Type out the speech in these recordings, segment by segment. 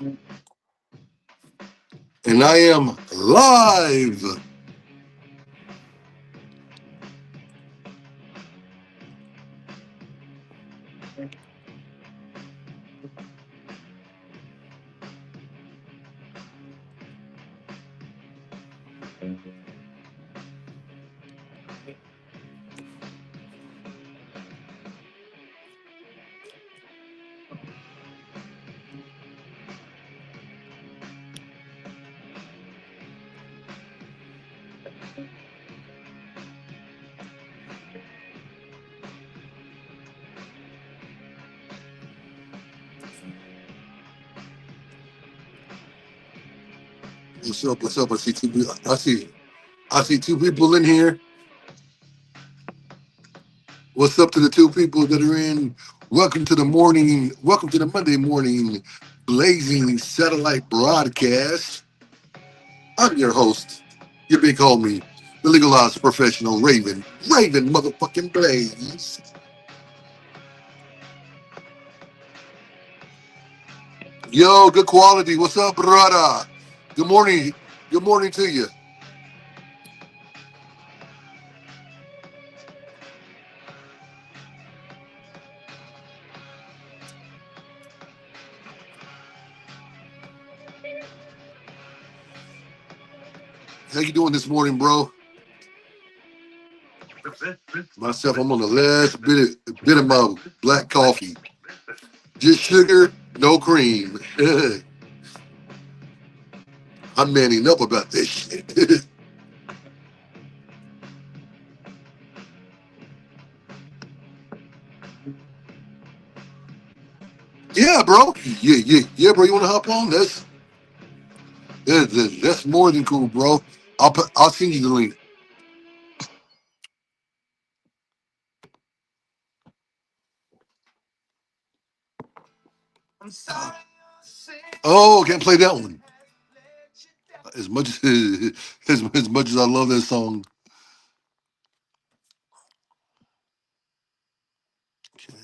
And I am live. What's up? What's up? I see two people in here. What's up to the two people that are in? Welcome to the morning. Welcome to the Monday morning blazing satellite broadcast. I'm your host. You may call me the legalized professional Raven. Raven motherfucking Blaze. Yo, good quality. What's up, brother? Good morning. Good morning to you. How you doing this morning, bro? Myself, I'm on the last bit of my black coffee. Just sugar, no cream. I'm manning up about this shit. Yeah, bro. Yeah, bro. You want to hop on? That's more than cool, bro. I'll send you the link. Oh, can't play that one. As much as much as I love that song. Okay.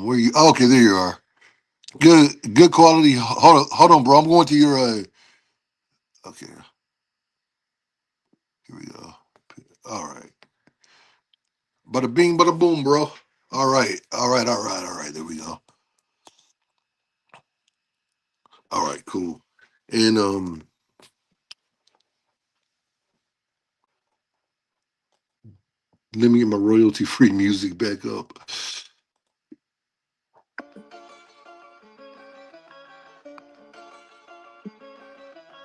Where you? Oh, okay, there you are. Good quality. Hold on, bro. I'm going to your. Okay, here we go. All right. Bada bing, bada boom, bro. All right. There we go. All right, cool. And let me get my royalty free music back up.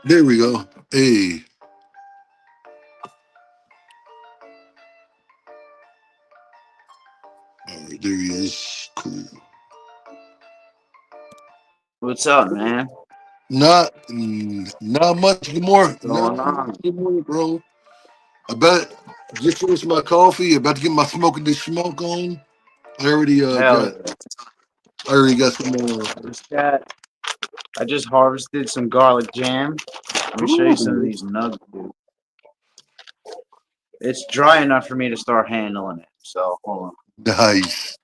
There we go. Hey. All right, there he is. Cool. What's up, man? Not much more. What's Not going much on? more, bro. I bet just finished my coffee. About to get my smoking this smoke on. I already Hell got. yeah. I already got some. I just harvested some garlic jam. Let me show you some of Ooh, these nugs, dude. It's dry enough for me to start handling it. So hold on. nice.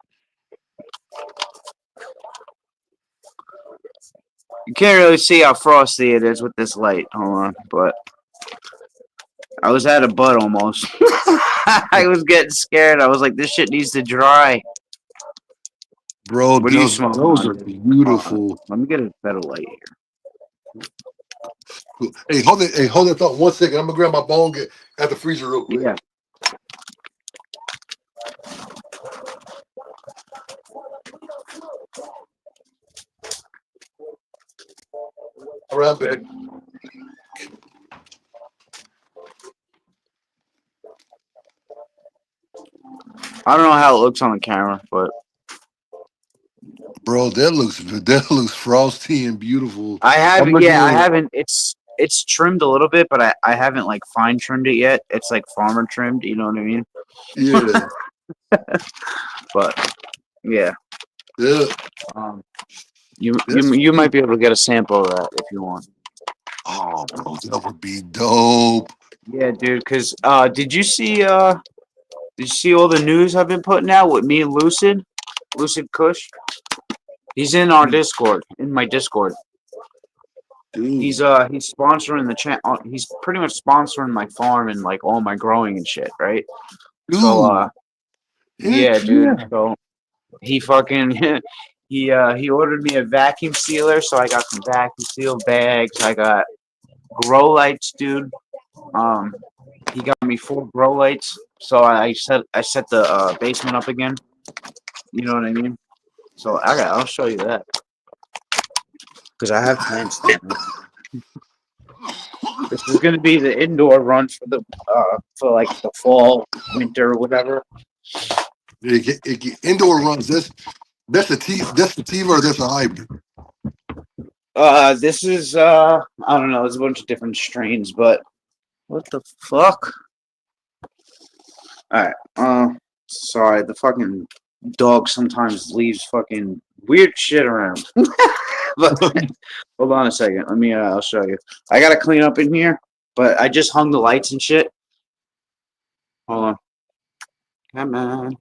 You can't really see how frosty it is with this light. Hold on, but I was at a bud almost. I was getting scared. I was like, this shit needs to dry. Bro, What are you smoking those on, are dude? beautiful. Let me get a better light here. Cool. Hey, hold it. Hey, hold that thought 1 second. I'm gonna grab my bone get at the freezer real quick. Yeah. All right, I'm back. I don't know how it looks on the camera, but Bro, that looks frosty and beautiful. I I'm haven't. looking Yeah, I at it. haven't. It's trimmed a little bit, but I haven't like fine trimmed it yet. It's like farmer trimmed. You know what I mean? Yeah. But yeah. Yeah. Um, you That's you sweet. might be able to get a sample of that if you want. Oh, bro, that would be dope. Yeah, dude. Cause did you see all the news I've been putting out with me and Lucid Kush? He's in our Discord, in my Discord. Dude. He's sponsoring the channel. He's pretty much sponsoring my farm and like all my growing and shit, right? So Dude. yeah, Heck dude. yeah. So he fucking he ordered me a vacuum sealer, so I got some vacuum seal bags. I got grow lights, dude. Um, he got me 4 grow lights, so I set the basement up again. You know what I mean? So I'll show you that because I have plants down there. This is gonna be the indoor run for like the fall, winter, whatever. Indoor runs. That's That's the Tiva or that's a hybrid. This is I don't know. There's a bunch of different strains, but what the fuck? All right. Sorry. The fucking dog sometimes leaves fucking weird shit around. But hold on a second. Let me. I'll show you. I gotta clean up in here, but I just hung the lights and shit. Hold on. Come on.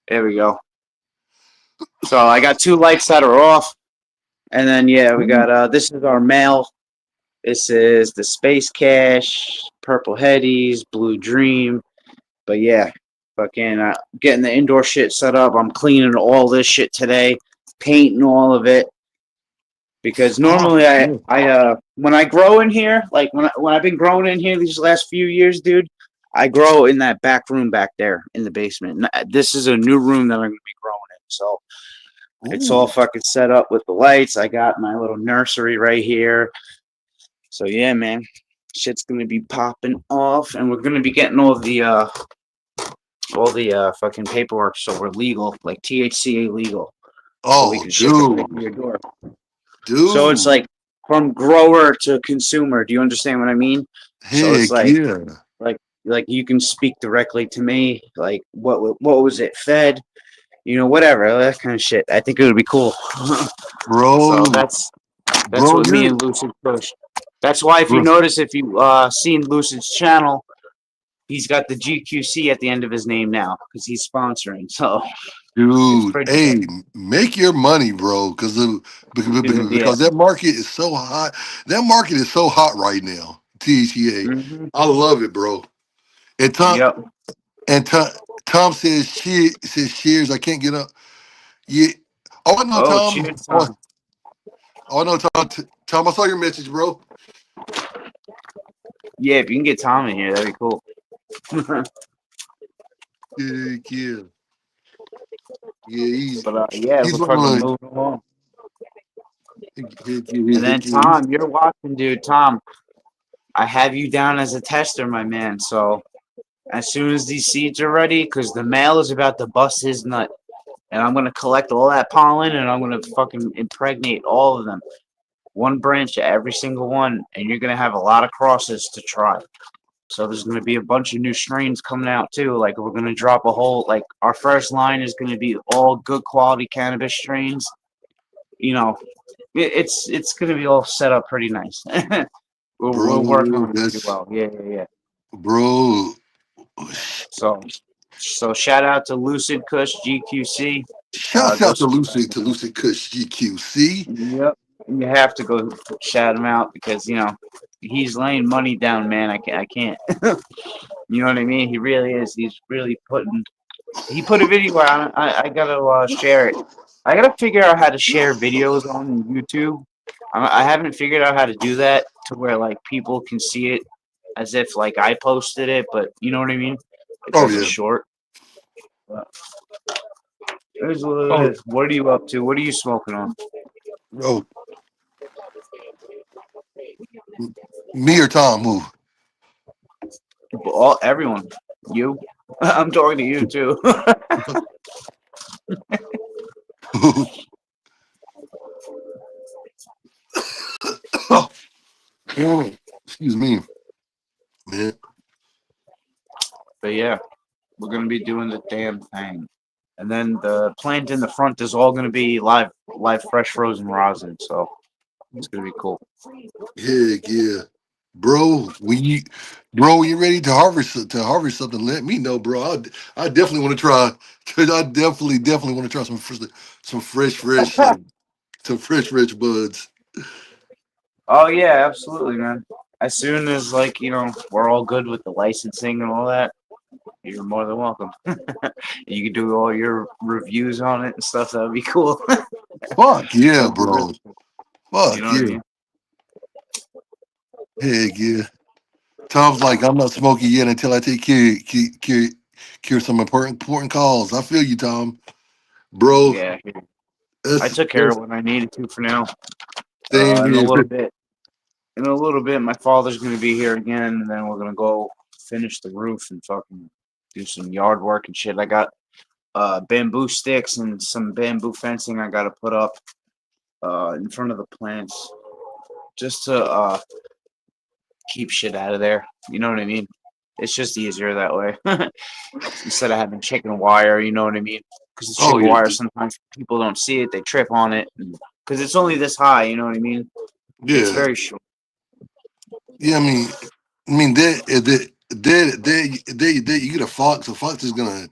There we go. So I got 2 lights that are off, and then yeah, we got this is our mail. This is the Space Cash, Purple Headies, Blue Dream. But yeah, fucking getting the indoor shit set up. I'm cleaning all this shit today, painting all of it. Because Oh, normally yeah. I when I grow in here, like when I've been growing in here these last few years, dude, I grow in that back room back there in the basement. This is a new room that I'm gonna be growing in. So it's all Ooh. fucking set up with the lights. I got my little nursery right here. So yeah, man, shit's gonna be popping off, and we're gonna be getting all the fucking paperwork, so we're legal, like THCA legal, so we Oh, can ship it right to dude. your door. So it's Dude. like from grower to consumer. Do you understand what I mean? So it's Heck yeah. like like you can speak directly to me, like what was it fed, whatever that kind of shit. I think it would be cool. So Bro. that's Bro, what me you're and Lucid push. That's why if you bro, notice, if you seen Lucid's channel, he's got the GQC at the end of his name now because he's sponsoring. So it's dude. pretty Hey, dope. make your money, bro. Dude, yeah. Because that market is so hot. That market is so hot right now. THCA. Hmm. I love it, bro. And Tom Yep. and Tom, Tom says cheers. I can't get up. Yeah. Oh, I know, Oh, Tom. cheers, Tom. Oh, I know, Tom. Tom, I saw your message, bro. Yeah, if you can get Tom in here, that'd be cool. Yeah, yeah, yeah. He's But yeah, he's we're one fucking of moving along. And then the. Tom, you're watching, dude. Tom, I have you down as a tester, my man. So as soon as these seeds are ready, because the male is about to bust his nut, and I'm gonna collect all that pollen, and I'm gonna fucking impregnate all of them, one branch of every single one, and you're gonna have a lot of crosses to try. So there's gonna be a bunch of new strains coming out too. Like we're gonna drop a whole like our first line is gonna be all good quality cannabis strains. You know, it's gonna be all set up pretty nice. We're working Bro, on it pretty that's well. Yeah, yeah, yeah. bro. So shout out to Lucid Kush GQC. Shouts Go out to subscribe Lucid to to him. Lucid Kush GQC. Yep. You have to go shout him out because he's laying money down, man. I can't. You know what I mean? He really is. He's really putting. He put a video on. I gotta share it. I gotta figure out how to share videos on YouTube. I haven't figured out how to do that to where like people can see it as if like I posted it, but you know what I mean? Oh Because it's yeah. short. But it is what it Oh, is. What are you up to? What are you smoking on? oh, me or Tom move. Everyone. You. I'm talking to you too. Oh, excuse me, man. But yeah, we're gonna be doing the damn thing. And then the plant in the front is all going to be live fresh frozen rosin. So it's going to be cool. Heck yeah, bro. When you ready to harvest something, let me know, bro. I definitely want to try. I definitely want to try some fresh buds. Oh yeah, absolutely, man. As soon as like we're all good with the licensing and all that, you're more than welcome. You can do all your reviews on it and stuff. That would be cool. Fuck yeah, That'd be bro. really cool. You Fuck know what I yeah. mean? Heck yeah. Tom's like, I'm not smoking yet until I take care of some important calls. I feel you, Tom. Bro, Yeah. I that's, took care of that's what I needed to for now. same In a here. little bit. In a little bit, my father's gonna be here again, and then we're gonna go finish the roof and fucking do some yard work and shit. I got bamboo sticks and some bamboo fencing I gotta put up in front of the plants just to keep shit out of there. You know what I mean? It's just easier that way instead of having chicken wire. You know what I mean? Because the Oh chicken yeah, wire sometimes people don't see it, they trip on it because it's only this high. You know what I mean? It's yeah, very short. yeah. I mean that you get a fox. A fox is gonna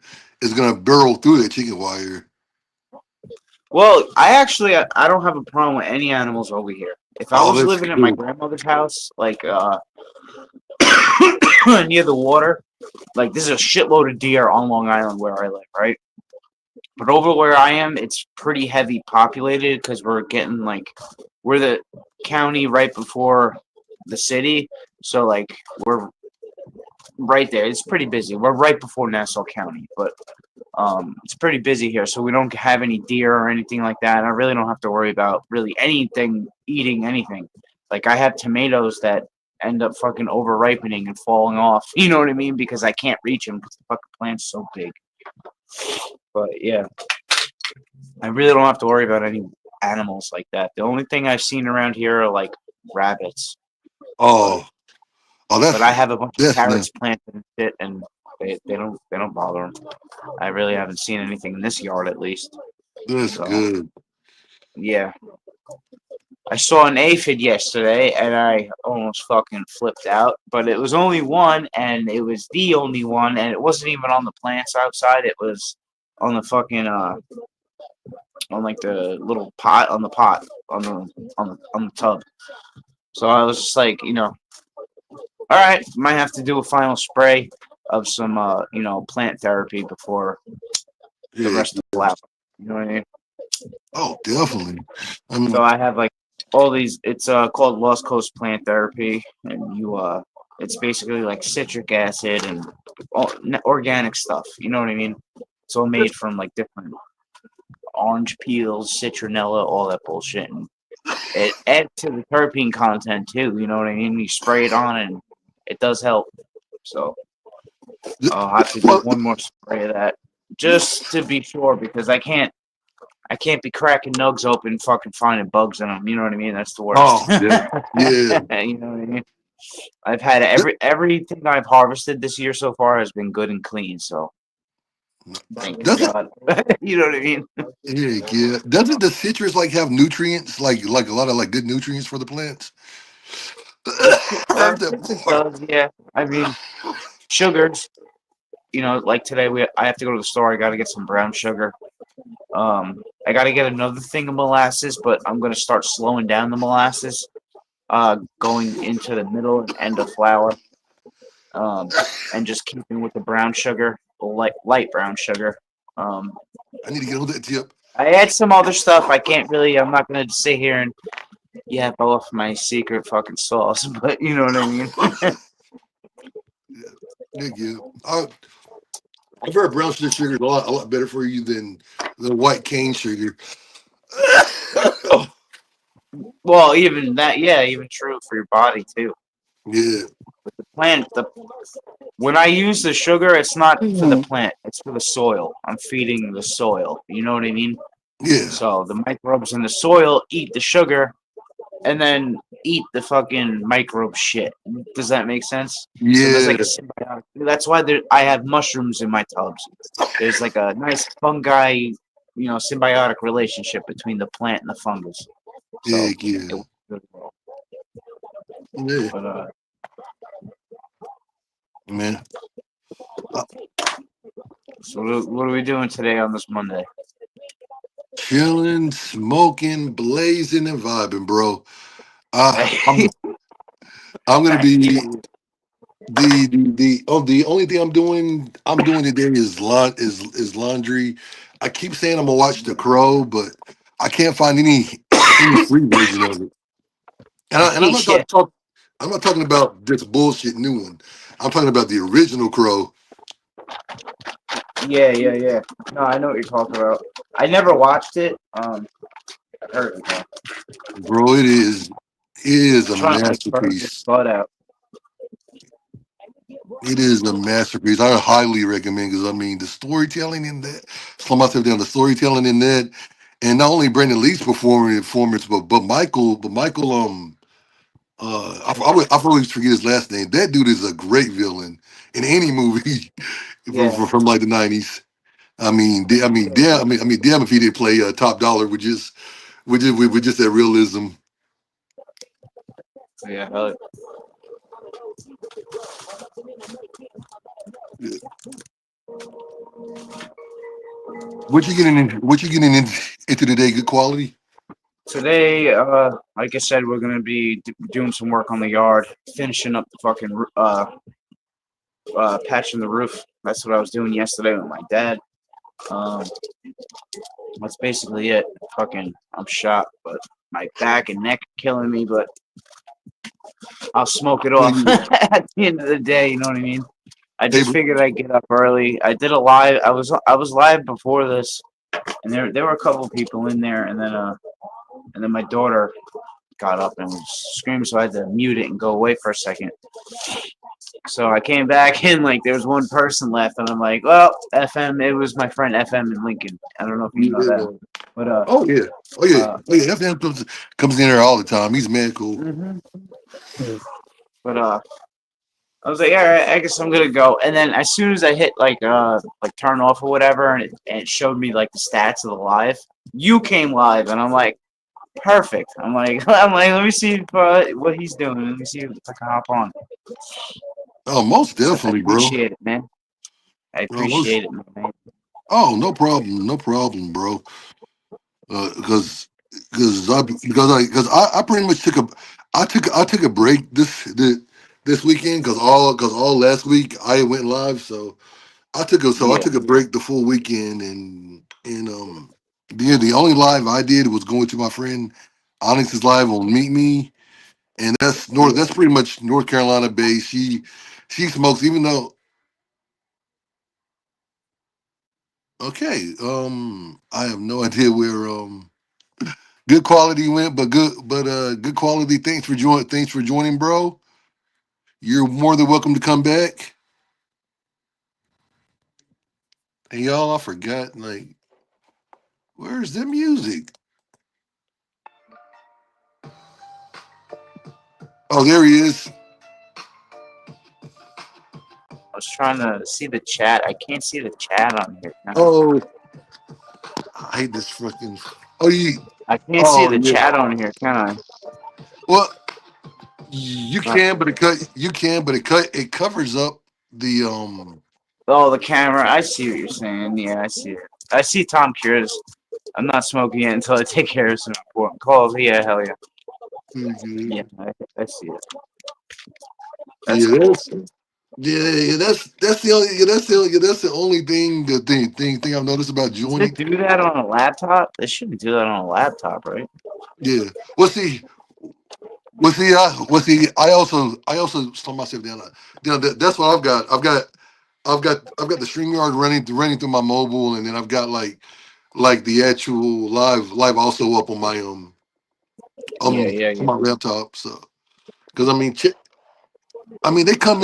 burrow through that chicken wire. Well, I don't have a problem with any animals over here. If I Oh, was that's living at my cool. grandmother's house, like near the water, like this is a shitload of deer on Long Island where I live, right? But over where I am, it's pretty heavy populated because we're the county right before the city, so like we're right there. It's pretty busy. We're right before Nassau County, but it's pretty busy here, so we don't have any deer or anything like that. I really don't have to worry about really anything eating anything. Like I have tomatoes that end up fucking over ripening and falling off. You know what I mean? Because I can't reach them because the fucking plant's so big. But yeah, I really don't have to worry about any animals like that. The only thing I've seen around here are like rabbits. But Oh, oh, but I have a bunch of that's carrots planted and shit, and they don't bother them. I really haven't seen anything in this yard at least. that's So good. yeah, I saw an aphid yesterday, and I almost fucking flipped out. But it was only one, and it was the only one, and it wasn't even on the plants outside. It was on the fucking on like the little pot on the pot on the tub. So I was just like, all right, might have to do a final spray of some plant therapy before the Heck rest of the yeah. flower. You know what I mean? Oh, definitely. I mean, So I have like all these. It's called Lost Coast Plant Therapy, and it's basically like citric acid and organic stuff. You know what I mean? It's all made from like different orange peels, citronella, all that bullshit, and it adds to the terpene content too. You know what I mean? You spray it on, and it does help. So I'll have to do well, one more spray of that just to be sure because I can't be cracking nugs open, fucking finding bugs in them. You know what I mean? That's the worst. oh, yeah, yeah. You know what I mean? I've had everything I've harvested this year so far has been good and clean. So thank Doesn't God. You know what I mean? Heck yeah. Doesn't the citrus like have nutrients, like a lot of like good nutrients for the plants? It does, yeah. I mean, sugars. Like today I have to go to the store. I got to get some brown sugar. I got to get another thing of molasses, but I'm gonna start slowing down the molasses. Going into the middle and end of flour. And just keeping with the brown sugar, light brown sugar. Um, I need to get on that tip. I add some other stuff. I'm not gonna sit here and yap off my secret fucking sauce, but you know what I mean. Heck yeah. I've heard brown sugar is a lot better for you than the white cane sugar. Well, even that, yeah, even true for your body too. Yeah. Plant the When I use the sugar, it's not for the Mhm. plant; it's for the soil. I'm feeding the soil. You know what I mean? Yeah. So the microbes in the soil eat the sugar, and then eat the fucking microbe shit. Does that make sense? So there's Yeah, like a symbiotic. That's why I have mushrooms in my tubs. There's like a nice fungi, symbiotic relationship between the plant and the fungus. So heck yeah, it works really well. yeah, But man. Uh, so what are we doing today on this Monday? Chilling, smoking, blazing, and vibing, bro. I'm gonna be the only thing I'm doing today is laundry. I keep saying I'm gonna watch The Crow, but I can't find any free version of it. And I'm not Yeah, I'm not talking about this bullshit new one. I'm talking about the original Crow. yeah. No, I know what you're talking about. I never watched it. I heard it. Bro, it is a Trying to like burn his masterpiece. butt out. It is a masterpiece. I highly recommend because I mean the storytelling in that. Slow myself down. The storytelling in that, and not only Brandon Lee's performance, but Michael. I always forget his last name. That dude is a great villain in any movie Yeah, from like the '90s. Damn if he did play Top Dollar with just that realism. yeah. Into today? Good quality. Today, like I said, we're gonna be doing some work on the yard, finishing up the fucking patching the roof. That's what I was doing yesterday with my dad. Um, that's basically it. Fucking, I'm shot, but my back and neck are killing me. But I'll smoke it off Hey, at the end of the day. You know what I mean? I hey, just figured I'd get up early. I did a live. I was live before this, and there were a couple people in there, and then my daughter got up and was screaming, so I had to mute it and go away for a second. So I came back and like there was one person left, and I'm like, well, FM. It was my friend FM in Lincoln. I don't know if you know that, yeah. but Oh yeah. Oh yeah. uh, Oh yeah. FM comes in here all the time. He's mad cool. mhm. but I was like, all right, I guess I'm gonna go. And then as soon as I hit like turn off or whatever, and it showed me like the stats of the live, you came live, and I'm like, perfect. I'm like, let me see what he's doing. Let me see if I can hop on. Oh, most So I definitely, bro. appreciate it, man. I Oh, most, appreciate it, man. oh, no problem. No problem, bro. Because I pretty much took a break this weekend because all last week I went live, so I Yeah, took a break the full weekend, and the only live I did was going to my friend Onyx's live on Meet Me, and yeah. that's pretty much North Carolina based. She smokes, even though okay, I have no idea where good quality went, but good quality. Thanks for joining, bro. You're more than welcome to come back. And y'all, I forgot, like, where's the music? Oh, there he is. I was trying to see the chat. I can't see the chat on here. Oh, I hate this fucking. Oh, I can't see oh the yeah. chat on here, can I? Well, you Uh, can, but it cut. You can, but it covers up the Oh, the camera. I see what you're saying. Yeah, I see it. I see Tom Cruise. I'm not smoking it until I take care of some important calls. Yeah, hell yeah. mhm. Yeah, I see it. That's Yeah, cool. that's the only thing I've noticed about Does it joining. do that on a laptop? They shouldn't do that on a laptop, right? Yeah. Well, see, I also slow myself down. That's what I've got. I've got the StreamYard running through my mobile, and then I've got like the actual live also up on my Yeah, yeah, on yeah. my laptop. So because they come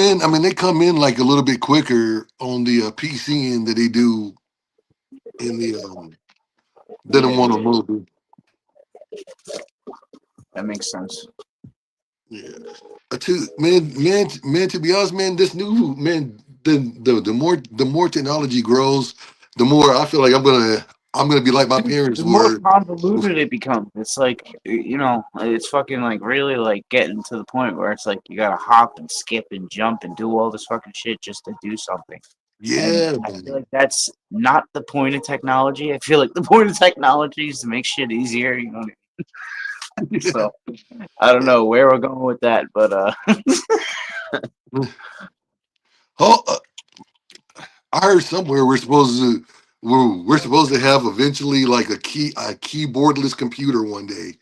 in like a little bit quicker on the PC end that they do in the than the Yeah, one on yeah. mobile. That makes sense. Yeah. Man. To be honest, man, this new man, the more technology grows, the more I feel like I'm gonna be like my Dude, parents the more were. convoluted it becomes. It's like, it's fucking like really like getting to the point where it's like you gotta hop and skip and jump and do all this fucking shit just to do something. And Yeah, I feel man. like that's not the point of technology. I feel like the point of technology is to make shit easier, So I don't know where we're going with that, but Oh, I heard somewhere we're supposed to have eventually like a keyboardless computer one day.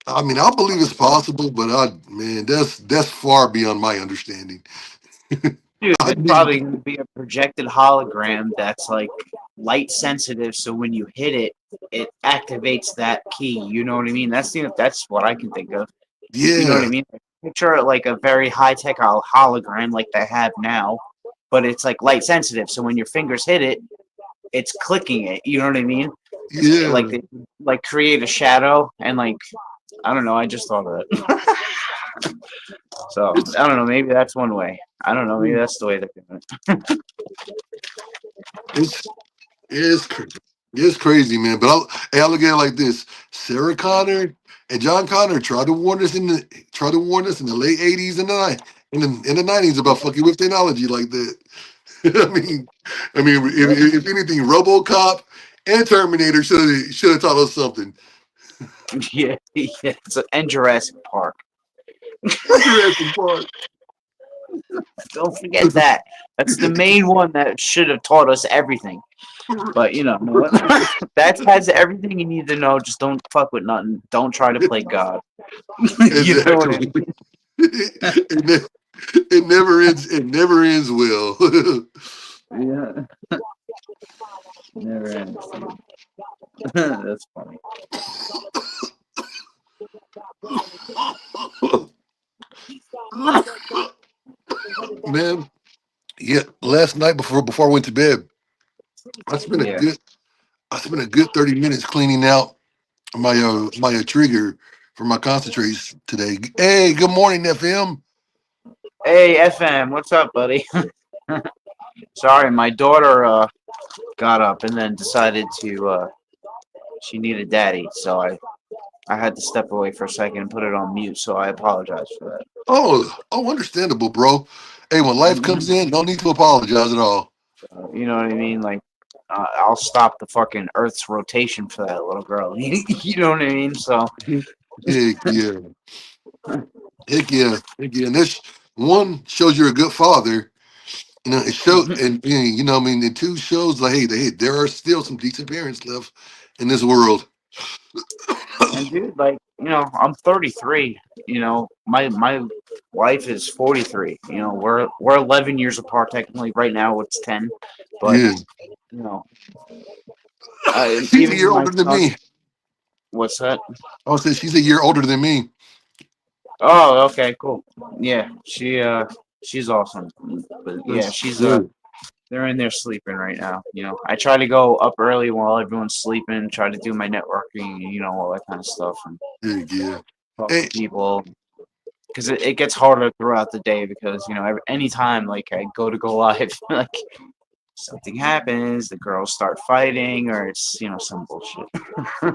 I mean, I believe it's possible, but man, that's far beyond my understanding. dude, I it's need, probably gonna be a projected hologram that's like light sensitive, so when you hit it, it activates that key. You know what I mean? That's what I can think of. You know what I yeah, mean? Picture it like a very high tech hologram like they have now, but it's like light sensitive. So when your fingers hit it, it's clicking it. You know what I mean? Like yeah. they like create a shadow and like I don't know. I just thought of it. So It's I don't know. Maybe that's one way. I don't know. Maybe that's the way they're doing it. it's it's cr- it's crazy, man. But I look at it like this: Sarah Connor and John Connor tried to warn us in the late '80s and in the '90s about fucking with technology like that. I mean, if anything, RoboCop and Terminator should have taught us something. Yeah, yeah. And Jurassic Park. Jurassic Park. Don't forget that. That's the main one that should have taught us everything. But no, that has everything you need to know. Just don't fuck with nothing. Don't try to play God. You know what I Exactly. mean? It never ends. It never ends well. Yeah, never ends. That's funny. Man, yeah. Last night before I went to bed, I spent a Yeah. good I spent a good 30 minutes cleaning out my trigger for my concentrates today. Hey, good morning, FM. Hey, FM, what's up, buddy? Sorry, my daughter got up and then decided to she needed daddy, so I had to step away for a second and put it on mute. So I apologize for Oh, understandable, bro. Hey, when life that. comes in, no need to apologize at all. You know what I mean? Like, I'll stop the fucking Earth's rotation for that little girl. You know what I mean? So, Heck yeah, heck yeah. And this one shows you're a good father. It shows, and it two shows like, hey, there are still some decent parents left in this world. and dude, like, I'm 33. My wife is 43. We're 11 years apart technically. Right now, it's 10. But Yeah, you know, she's a even year my older than son. me. What's that? I said she's a year older than me. Oh, okay, cool. Yeah, she's awesome. But yeah, That's she's good. they're in there sleeping right now. I try to go up early while everyone's sleeping, try to do my networking, all that kind of stuff, and Heck yeah. talk to Hey, people. Because it gets harder throughout the day because, anytime, like, I go live, like, something happens, the girls start fighting, or it's, some bullshit,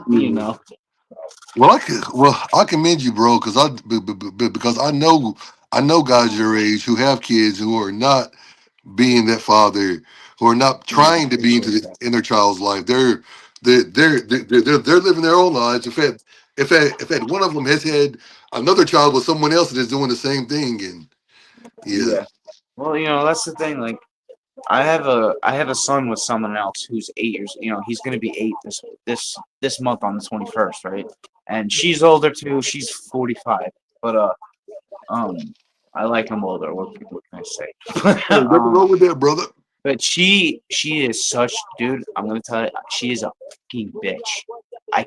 you mm, know? I commend you, bro, because I know guys your age who have kids who are not being that father, who are not Yeah, I trying to be appreciate that. in their child's life. They're living their own lives. In fact, one of them has had another child with someone else that is doing the same thing, and yeah, Yeah. Well, that's the thing, like, I have a son with someone else who's 8 years. He's gonna be 8 this month on the 21st, right? And she's older too. She's 45, but um, I like him older. What can I say? hey, nothing wrong with that, brother. But she is such, dude. I'm gonna tell you, she is a fucking bitch.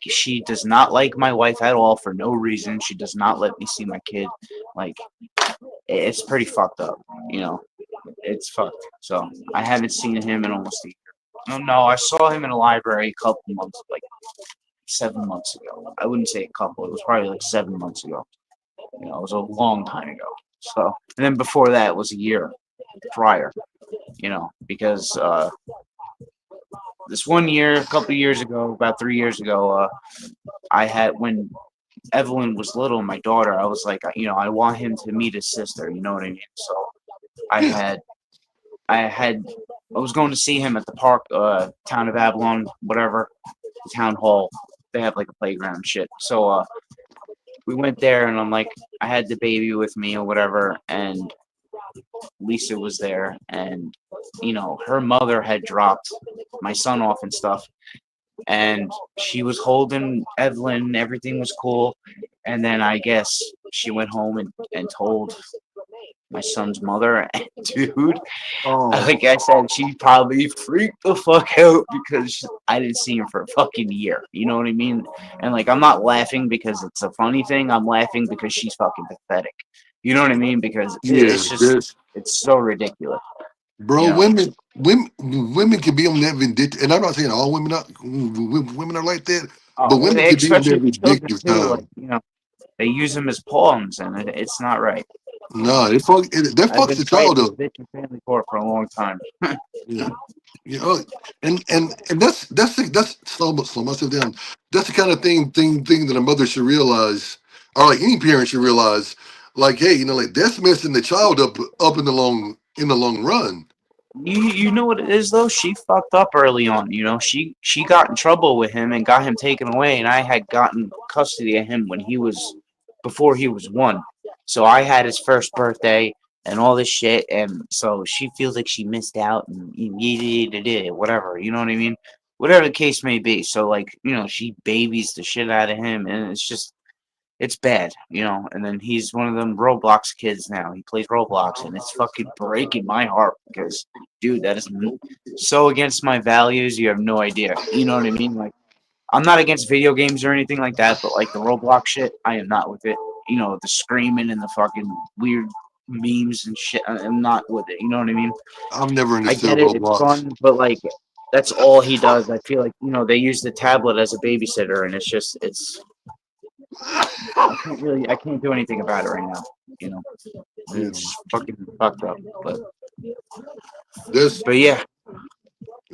She does not like my wife at all for no reason. She does not let me see my kid. Like, it's pretty fucked up. You know, it's fucked. So I haven't seen him in almost a year. No, I saw him in a library a couple months, like 7 months ago. I wouldn't say a couple. It was probably like 7 months ago. You know, it was a long time ago. So, and then before that was a year prior. You know, because this one year, a couple years ago, about 3 years ago, I had when Evelyn was little, my daughter, I was like, you know, I want him to meet his sister. You know what I mean? So I Yeah. had, I had, I was going to see him at the park, town of Avalon, whatever, the town hall. They have like a playground and shit. So we went there, and I'm like, I had the baby with me or whatever, and Lisa was there, and you know, her mother had dropped my son off and stuff, and she was holding Evelyn. Everything was cool, and then I guess she went home and told my son's mother. And dude, Oh, like I said, she probably freaked the fuck out because I didn't see him for a fucking year. You know what I mean? And like, I'm not laughing because it's a funny thing. I'm laughing because she's fucking pathetic. You know what I mean? Because yeah. it's just, This, it's so ridiculous. bro. You know? Women can be on that vindictive, and I'm not saying all women are. Women are like that, but Oh, women can be on especially that the children vindictive too. Like, time. you know, they use them as pawns, and it's not right. You know, No, that I've fucks been the child fighting up. this bitch in family court for a long time. Yeah. You know, and that's slow myself down. That's the kind of thing that a mother should realize, or like any parent should realize. Like, hey, you know, like that's messing the child up in the long run. You know what it is though? She fucked up early on. You know, she got in trouble with him and got him taken away, and I had gotten custody of him when he was before he was one. So I had his first birthday and all this shit, and so she feels like she missed out and whatever. You know what I mean? Whatever the case may be. So like, you know, she babies the shit out of him, and it's just it's bad, you know. And then he's one of them Roblox kids now. He plays Roblox, and it's fucking breaking my heart because, dude, that is so against my values. You have no idea. You know what I mean? Like, I'm not against video games or anything like that, but like the Roblox shit, I am not with it. You know, the screaming and the fucking weird memes and shit. I'm not with it. You know what I mean? I've never I understood get it. It's Roblox. fun, but like. That's all he does. I feel like, you know, they use the tablet as a babysitter, and it's just I can't do anything about it right now. You know, Yeah. it's fucking fucked up. This But yeah,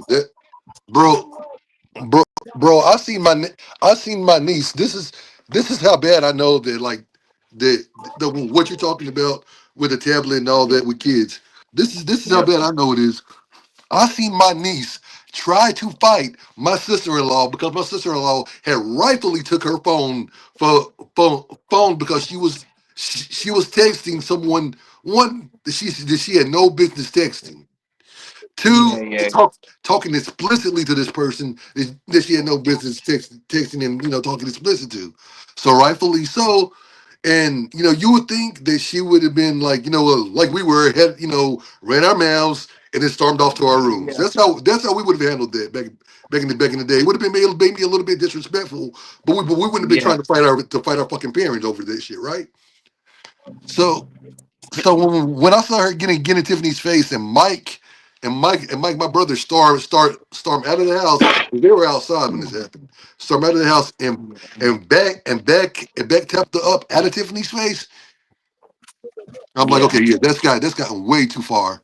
that bro bro bro. I seen my niece. This is how bad I know that like the what you're talking about with the tablet and all yeah, that with kids. This is how yep, bad I know it is. I seen my niece try to fight my sister-in-law because my sister-in-law had rightfully took her phone because she was texting someone one that she had no business texting. yeah, Two, yeah, talking explicitly to this person that she had no business texting and talking explicit to. So rightfully so, and you would think that she would have been like like we were had ran our mouths and then stormed off to our rooms. yeah, That's how we would have handled that back in the day. It would have been maybe a little bit disrespectful, but we wouldn't have been yeah, trying to fight our fucking parents over this shit, right? So so when I saw her getting Tiffany's face and Mike, my brother, storm out of the house. They were outside when this happened. Storm out of the house and back tapped her up out of Tiffany's face. I'm like, yeah. okay, yeah, that's gotten way too far.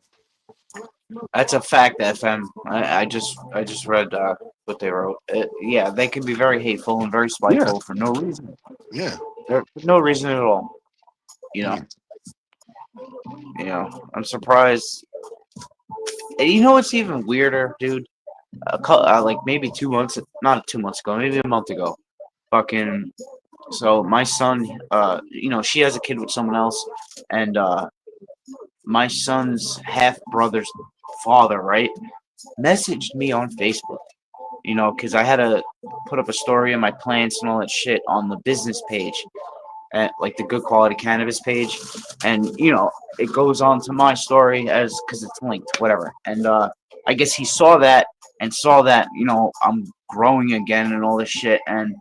That's a fact, FM. I just read what they wrote. Yeah, they can be very hateful and very Yeah, spiteful for no reason. yeah, For no reason at all. You know, yeah. I'm surprised. And you know what's even weirder, dude? Like maybe 2 months, not 2 months ago, maybe a month ago. Fucking So my son, she has a kid with someone else, and my son's half brother's father, right, messaged me on Facebook. Because I had to put up a story of my plants and all that shit on the business page, at like the good quality cannabis page, and it goes on to my story as because it's linked, whatever. And I guess he saw that and saw that I'm growing again and all this shit, and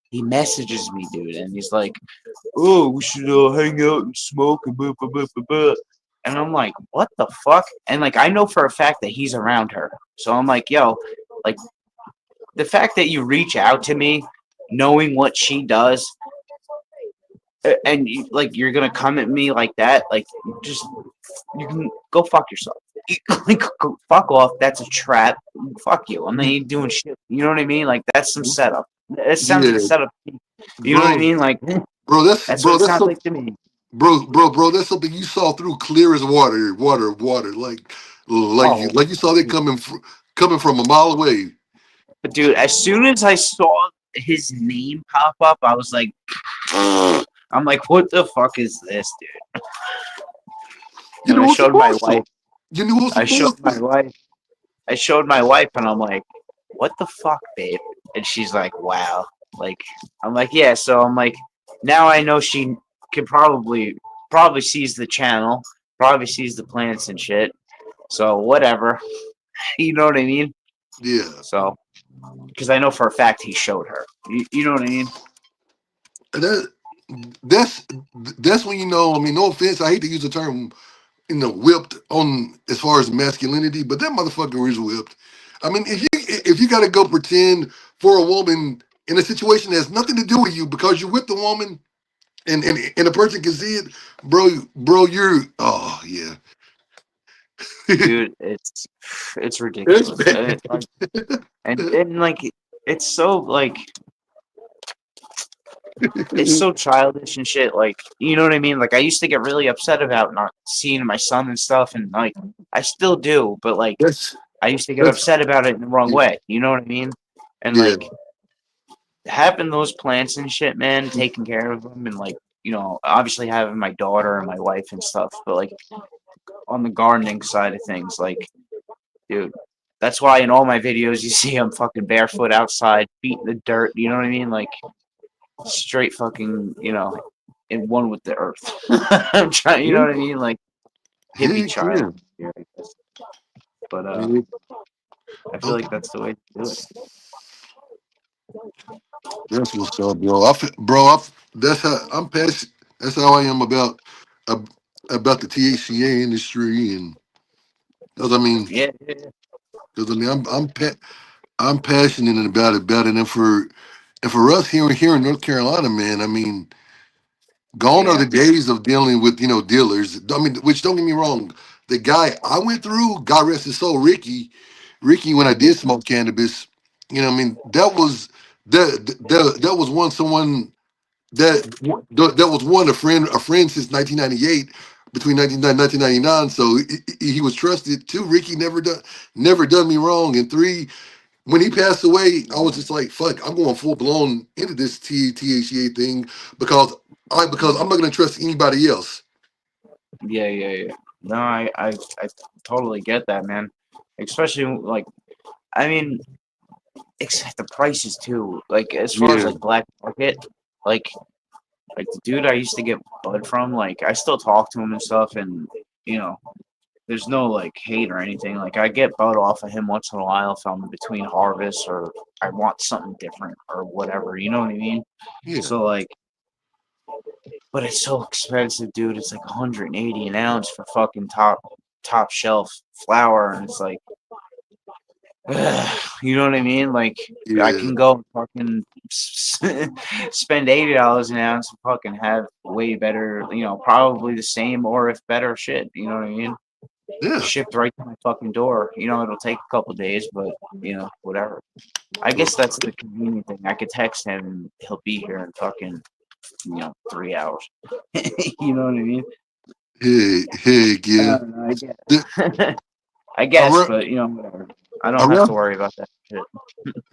he messages me, dude, and he's like, "Oh, we should hang out and smoke and blah, blah, blah, blah, blah." And I'm like, "What the fuck?" And like, I know for a fact that he's around her, so I'm like, "Yo, like, the fact that you reach out to me knowing what she does, and like you're gonna come at me like that, like just you can go fuck yourself. Like, fuck off. That's a trap. Fuck you. I'm not even doing shit. You know what I mean? Like that's some setup. It sounds like a Yeah, setup. You know what I bro, mean? Like that's what bro, it that's sounds some, like to me. bro, that's something you saw through clear as water, Oh, like you saw that coming from a mile away. but dude, as soon as I saw his name pop up, I was like, I'm like, what the fuck is this, dude? You And knew I it was showed my supposed to. wife. You knew it was I showed supposed my to. wife. I showed my wife, and I'm like, what the fuck, babe? And she's like, wow. Like, I'm like, yeah. So I'm like, now I know she can probably sees the channel, probably sees the plants and shit. So whatever. You know what I mean? Yeah, So because I know for a fact he showed her. You know what I mean? and that's that's when you know. I mean, no offense. I hate to use the term, whipped on as far as masculinity, but that motherfucker is whipped. I mean, if you got to go pretend for a woman in a situation that has nothing to do with you because you whipped the woman and a person can see it, bro, you're oh yeah, Dude, it's it's ridiculous. bad. And like it's so like it's so childish and shit. Like, you know what I mean? Like, I used to get really upset about not seeing my son and stuff, and like, I still do, but like, that's I used to get that's upset about it in the wrong yeah, way. You know what I mean? And yeah. like, having those plants and shit, man, taking care of them, and like, obviously having my daughter and my wife and stuff, but like, on the gardening side of things, like, dude. That's why in all my videos you see I'm fucking barefoot outside, feet in the dirt. You know what I mean? Like straight fucking, in one with the earth. I'm trying, you know what I mean? Like hippie Heck child. yeah. Yeah, I guess. But Yeah. I feel Oh, like that's the way to do it. that's what's up, bro. That's how I'm passionate. That's how I am uh, about the THCA industry, and because I mean, Yeah, yeah, yeah. because I mean, I'm passionate about it, and for us here in North Carolina, man. I mean, gone are Yeah. the days of dealing with dealers. I mean, which don't get me wrong, the guy I went through, God rest his soul, Ricky, when I did smoke cannabis, I mean, that was someone that was a friend since 1998, between 1999. So he was trusted. Two, Ricky never done me wrong. And three, when he passed away, I was just like, fuck, I'm going full blown into this THCA thing because I'm not gonna trust anybody else. Yeah, yeah, yeah. No, I totally get that, man. Especially like, I mean, except the prices too. Like as far as Yeah, like black market, like like the dude I used to get bud from, like I still talk to him and stuff, and you know, there's no like hate or anything. Like I get bud off of him once in a while if I'm between harvests or I want something different or whatever. You know what I mean? yeah. So like, but it's so expensive, dude. It's like 180 an ounce for fucking top shelf flour, and it's like, you know what I mean? Like I Yeah, can go and fucking spend $80 an ounce and fucking have way better, probably the same or if better shit. You know what I mean? yeah. Shipped right to my fucking door. It'll take a couple days, but whatever. I guess that's the convenient thing. I could text him and he'll be here in fucking 3 hours. You know what I mean? Hey, I yeah. don't know. I The- guess. I guess, Around, but whatever. I don't have to around, worry about that shit.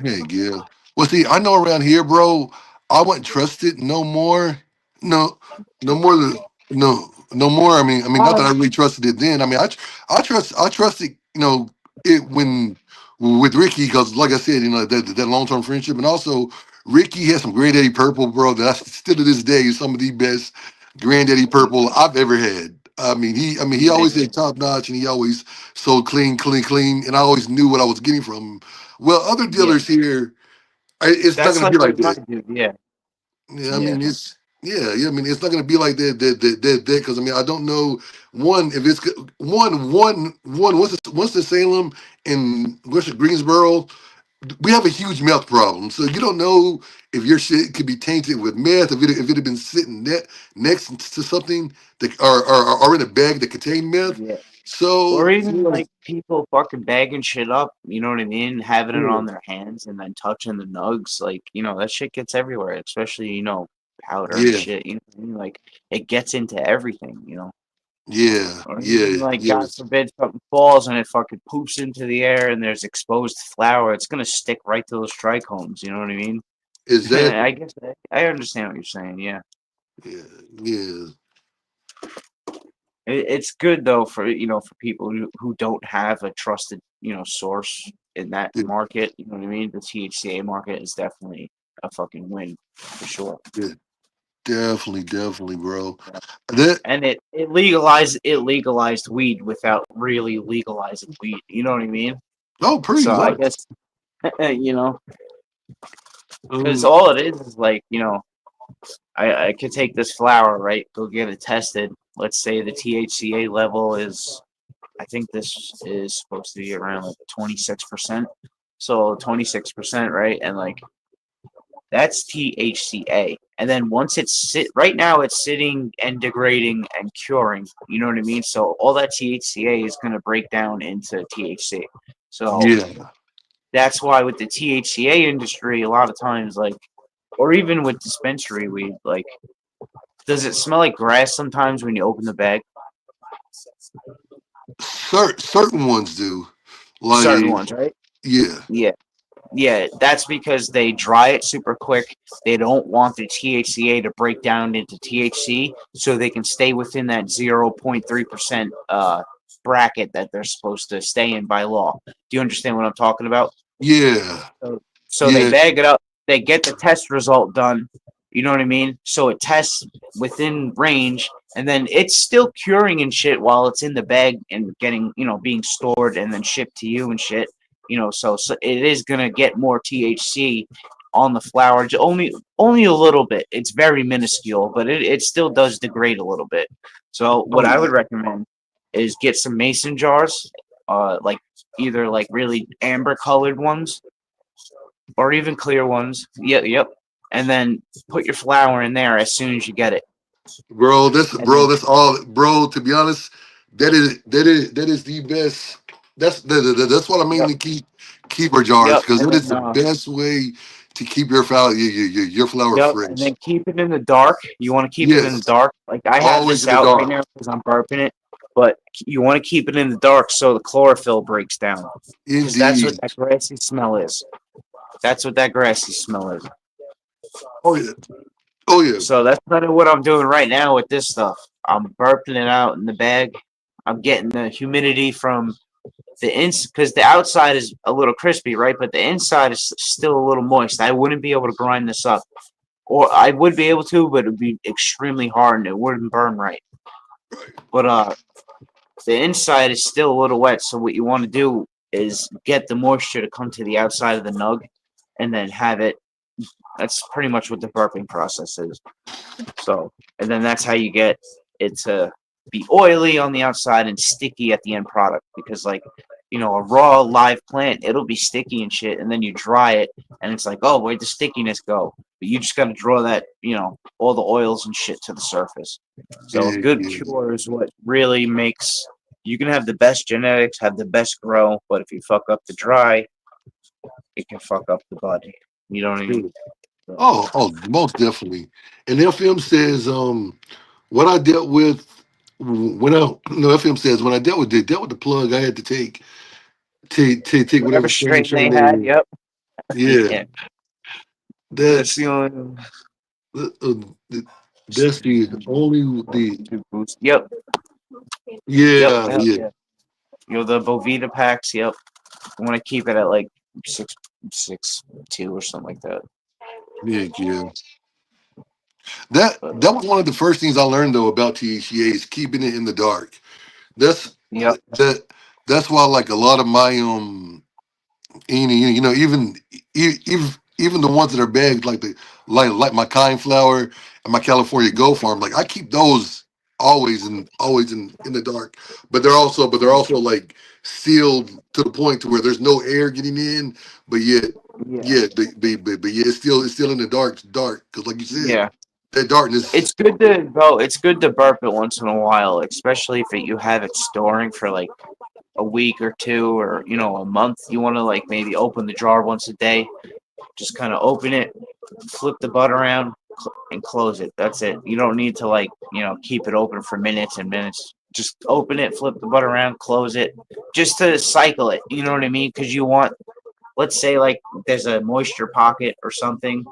hey, yeah. Well, see, I know around here, bro, I wouldn't trust it no more. No, no more than no more. I mean, not that I really trusted it then. I mean, I trust it. It when with Ricky because, like I said, that long term friendship, and also Ricky has some Granddaddy Purple, bro. That still to this day is some of the best Granddaddy Purple I've ever had. I mean, he Yeah, always yeah, said top notch, and he always sold clean, clean, clean, and I always knew what I was getting from him. Well, other yeah. dealers here, it's not That's going to like be like with my that. dude. Yeah, Yeah, I yeah. mean it's yeah. I mean it's not going to be like that because I mean I don't know one if it's one Winston Salem and Greensboro. we have a huge meth problem. So you don't know if your shit could be tainted with meth, if it had been sitting next to something that or in a bag that contained meth. Yeah. Or So even like people fucking bagging shit up, you know what I mean? Having it yeah, on their hands and then touching the nugs, like, that shit gets everywhere, especially, powder and yeah, shit, you know what I mean? Like, it gets into everything, yeah, Or even yeah, like, God yes. forbid, something falls and it fucking poops into the air and there's exposed flour, it's gonna stick right to those trichomes, you know what I mean? I Exactly. guess I understand what you're saying, yeah. Yeah, yeah, It's good though for people who don't have a trusted source in that yeah, market. You know what I mean? The THCA market is definitely a fucking win for sure. yeah. Definitely, definitely, bro. Yeah. That And it legalized weed without really legalizing weed. You know what I mean? oh, pretty So I much. guess because Um, all it is like I could take this flower, right? Go get it tested. Let's say the THCA level is I think this is supposed to be around like 26%. So 26%, right? And like that's THCA. And then once it's right now it's sitting and degrading and curing. You know what I mean? So all that THCA is going to break down into THC. So yeah. that's why with the THCA industry, a lot of times, like, or even with dispensary weed, like, does it smell like grass sometimes when you open the bag? Certain ones do. Certain Like, ones, right? yeah, Yeah. Yeah, that's because they dry it super quick. They don't want the THCA to break down into THC, so they can stay within that 0.3% bracket that they're supposed to stay in by law. Do you understand what I'm talking about? yeah, So they yeah, bag it up, they get the test result done. You know what I mean? So it tests within range, and then it's still curing and shit while it's in the bag and getting, being stored and then shipped to you and shit. So it is gonna get more THC on the flower, only a little bit. It's very minuscule, but it still does degrade a little bit. So what oh I yeah. would recommend is get some mason jars, like either like really amber colored ones or even clear ones. Yep, yep. And then put your flour in there as soon as you get it. And Bro, then that's all, bro. To be honest, that is the best. That's what I yep, mainly keep our jars yep, because and it is then the best way to keep your flour yep, and fresh. then keep it in the dark. You want to keep it in the Yes, dark. Like I have always this in the out right dark. now because I'm burping it, but you want to keep it in the dark so the chlorophyll breaks down because that's what Indeed. that grassy smell is. That's what that grassy smell is. Oh yeah. Oh yeah. So that's kind of what I'm doing right now with this stuff. I'm burping it out in the bag. I'm getting the humidity from because the outside is a little crispy, right? But the inside is still a little moist. I wouldn't be able to grind this up, or I would be able to, but it would be extremely hard and it wouldn't burn right. But the inside is still a little wet. So what you want to do is get the moisture to come to the outside of the nug, and then have it. That's pretty much what the burping process is. So, and then that's how you get it to be oily on the outside and sticky at the end product. Because, like, a raw live plant, it'll be sticky and shit. And then you dry it, and it's like, oh, where'd the stickiness go? But you just got to draw that, all the oils and shit to the surface. So, a Yeah, good yeah. cure is what really makes you can have the best genetics, have the best grow, but if you fuck up the dry, it can fuck up the bud. You know what I mean? Yeah. So, Oh, most definitely. And FM says, what I dealt with when I no FM says when I dealt with the plug, I had to take whatever whatever strain strain they they had, were. yep. Yeah, Yeah. That's the that's only uh, uh, that's the only the boost. Yep, yep, yeah, hell yeah, yeah. The Bovita packs. Yep, I want to keep it at like 6.2 or something like that. yeah. But That was one of the first things I learned though about THCA is keeping it in the dark. That's yep, that that's why like a lot of my even the ones that are bagged like my kind flour and my California Go Farm, like I keep those. always in the dark. But they're also like sealed to the point to where there's no air getting in, but yet Yeah. yeah, but yeah, it's still in the dark because like you said, Yeah. that darkness. It's good to burp it once in a while, especially if you have it storing for like a week or two or a month. You want to like maybe open the jar once a day. Just kind of open it, flip the butt around, and close it. That's it. You don't need to like keep it open for minutes and minutes. Just open it, flip the butt around, close it, just to cycle it. You know what I mean? Because you want, let's say, like there's a moisture pocket or something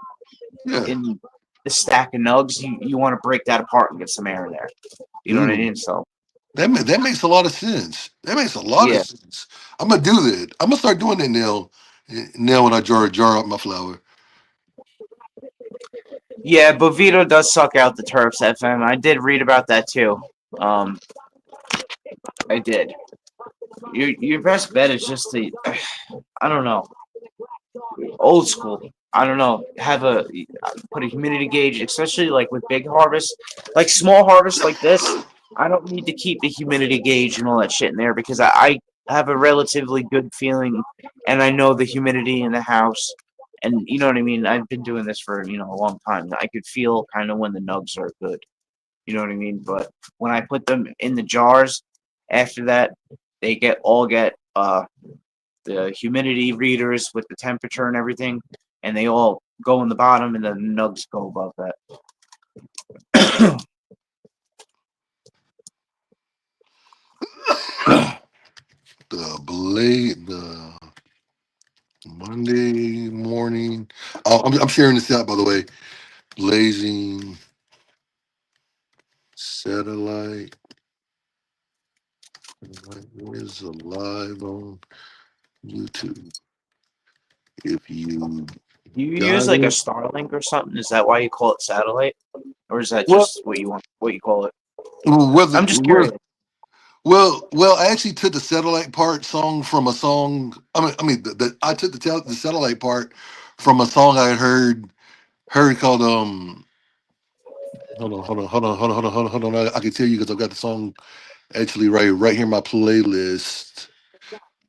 Yeah. in the stack of nugs. You want to break that apart and get some air in there. You know what I Mm. mean? So That makes a lot of sense. That makes a lot of yeah, sense. I'm gonna do that. I'm gonna start doing that now. Now when I jar up my flour. yeah. But Vito does suck out the Terps FM. I did read about that too. Um, I did. Your best bet is just to, I don't know, old school. I don't know. Have a put a humidity gauge, especially like with big harvests, like small harvests like this. I don't need to keep the humidity gauge and all that shit in there because I have a relatively good feeling, and I know the humidity in the house, and you know what I mean. I've been doing this for a long time. I could feel kind of when the nugs are good. You know what I mean. But when I put them in the jars, after that, they get the humidity readers with the temperature and everything, and they all go in the bottom, and the nugs go above that. The Monday morning. Oh, I'm sharing this out by the way. Blazing satellite is live on YouTube. If you Do you use got like a it, Starlink or something? Is that why you call it satellite, or is that well, just what you call it? whether I'm just curious. well, I actually took the satellite part song from a song. I took the satellite part from a song I had heard called hold on. I can tell you because I've got the song actually right here in my playlist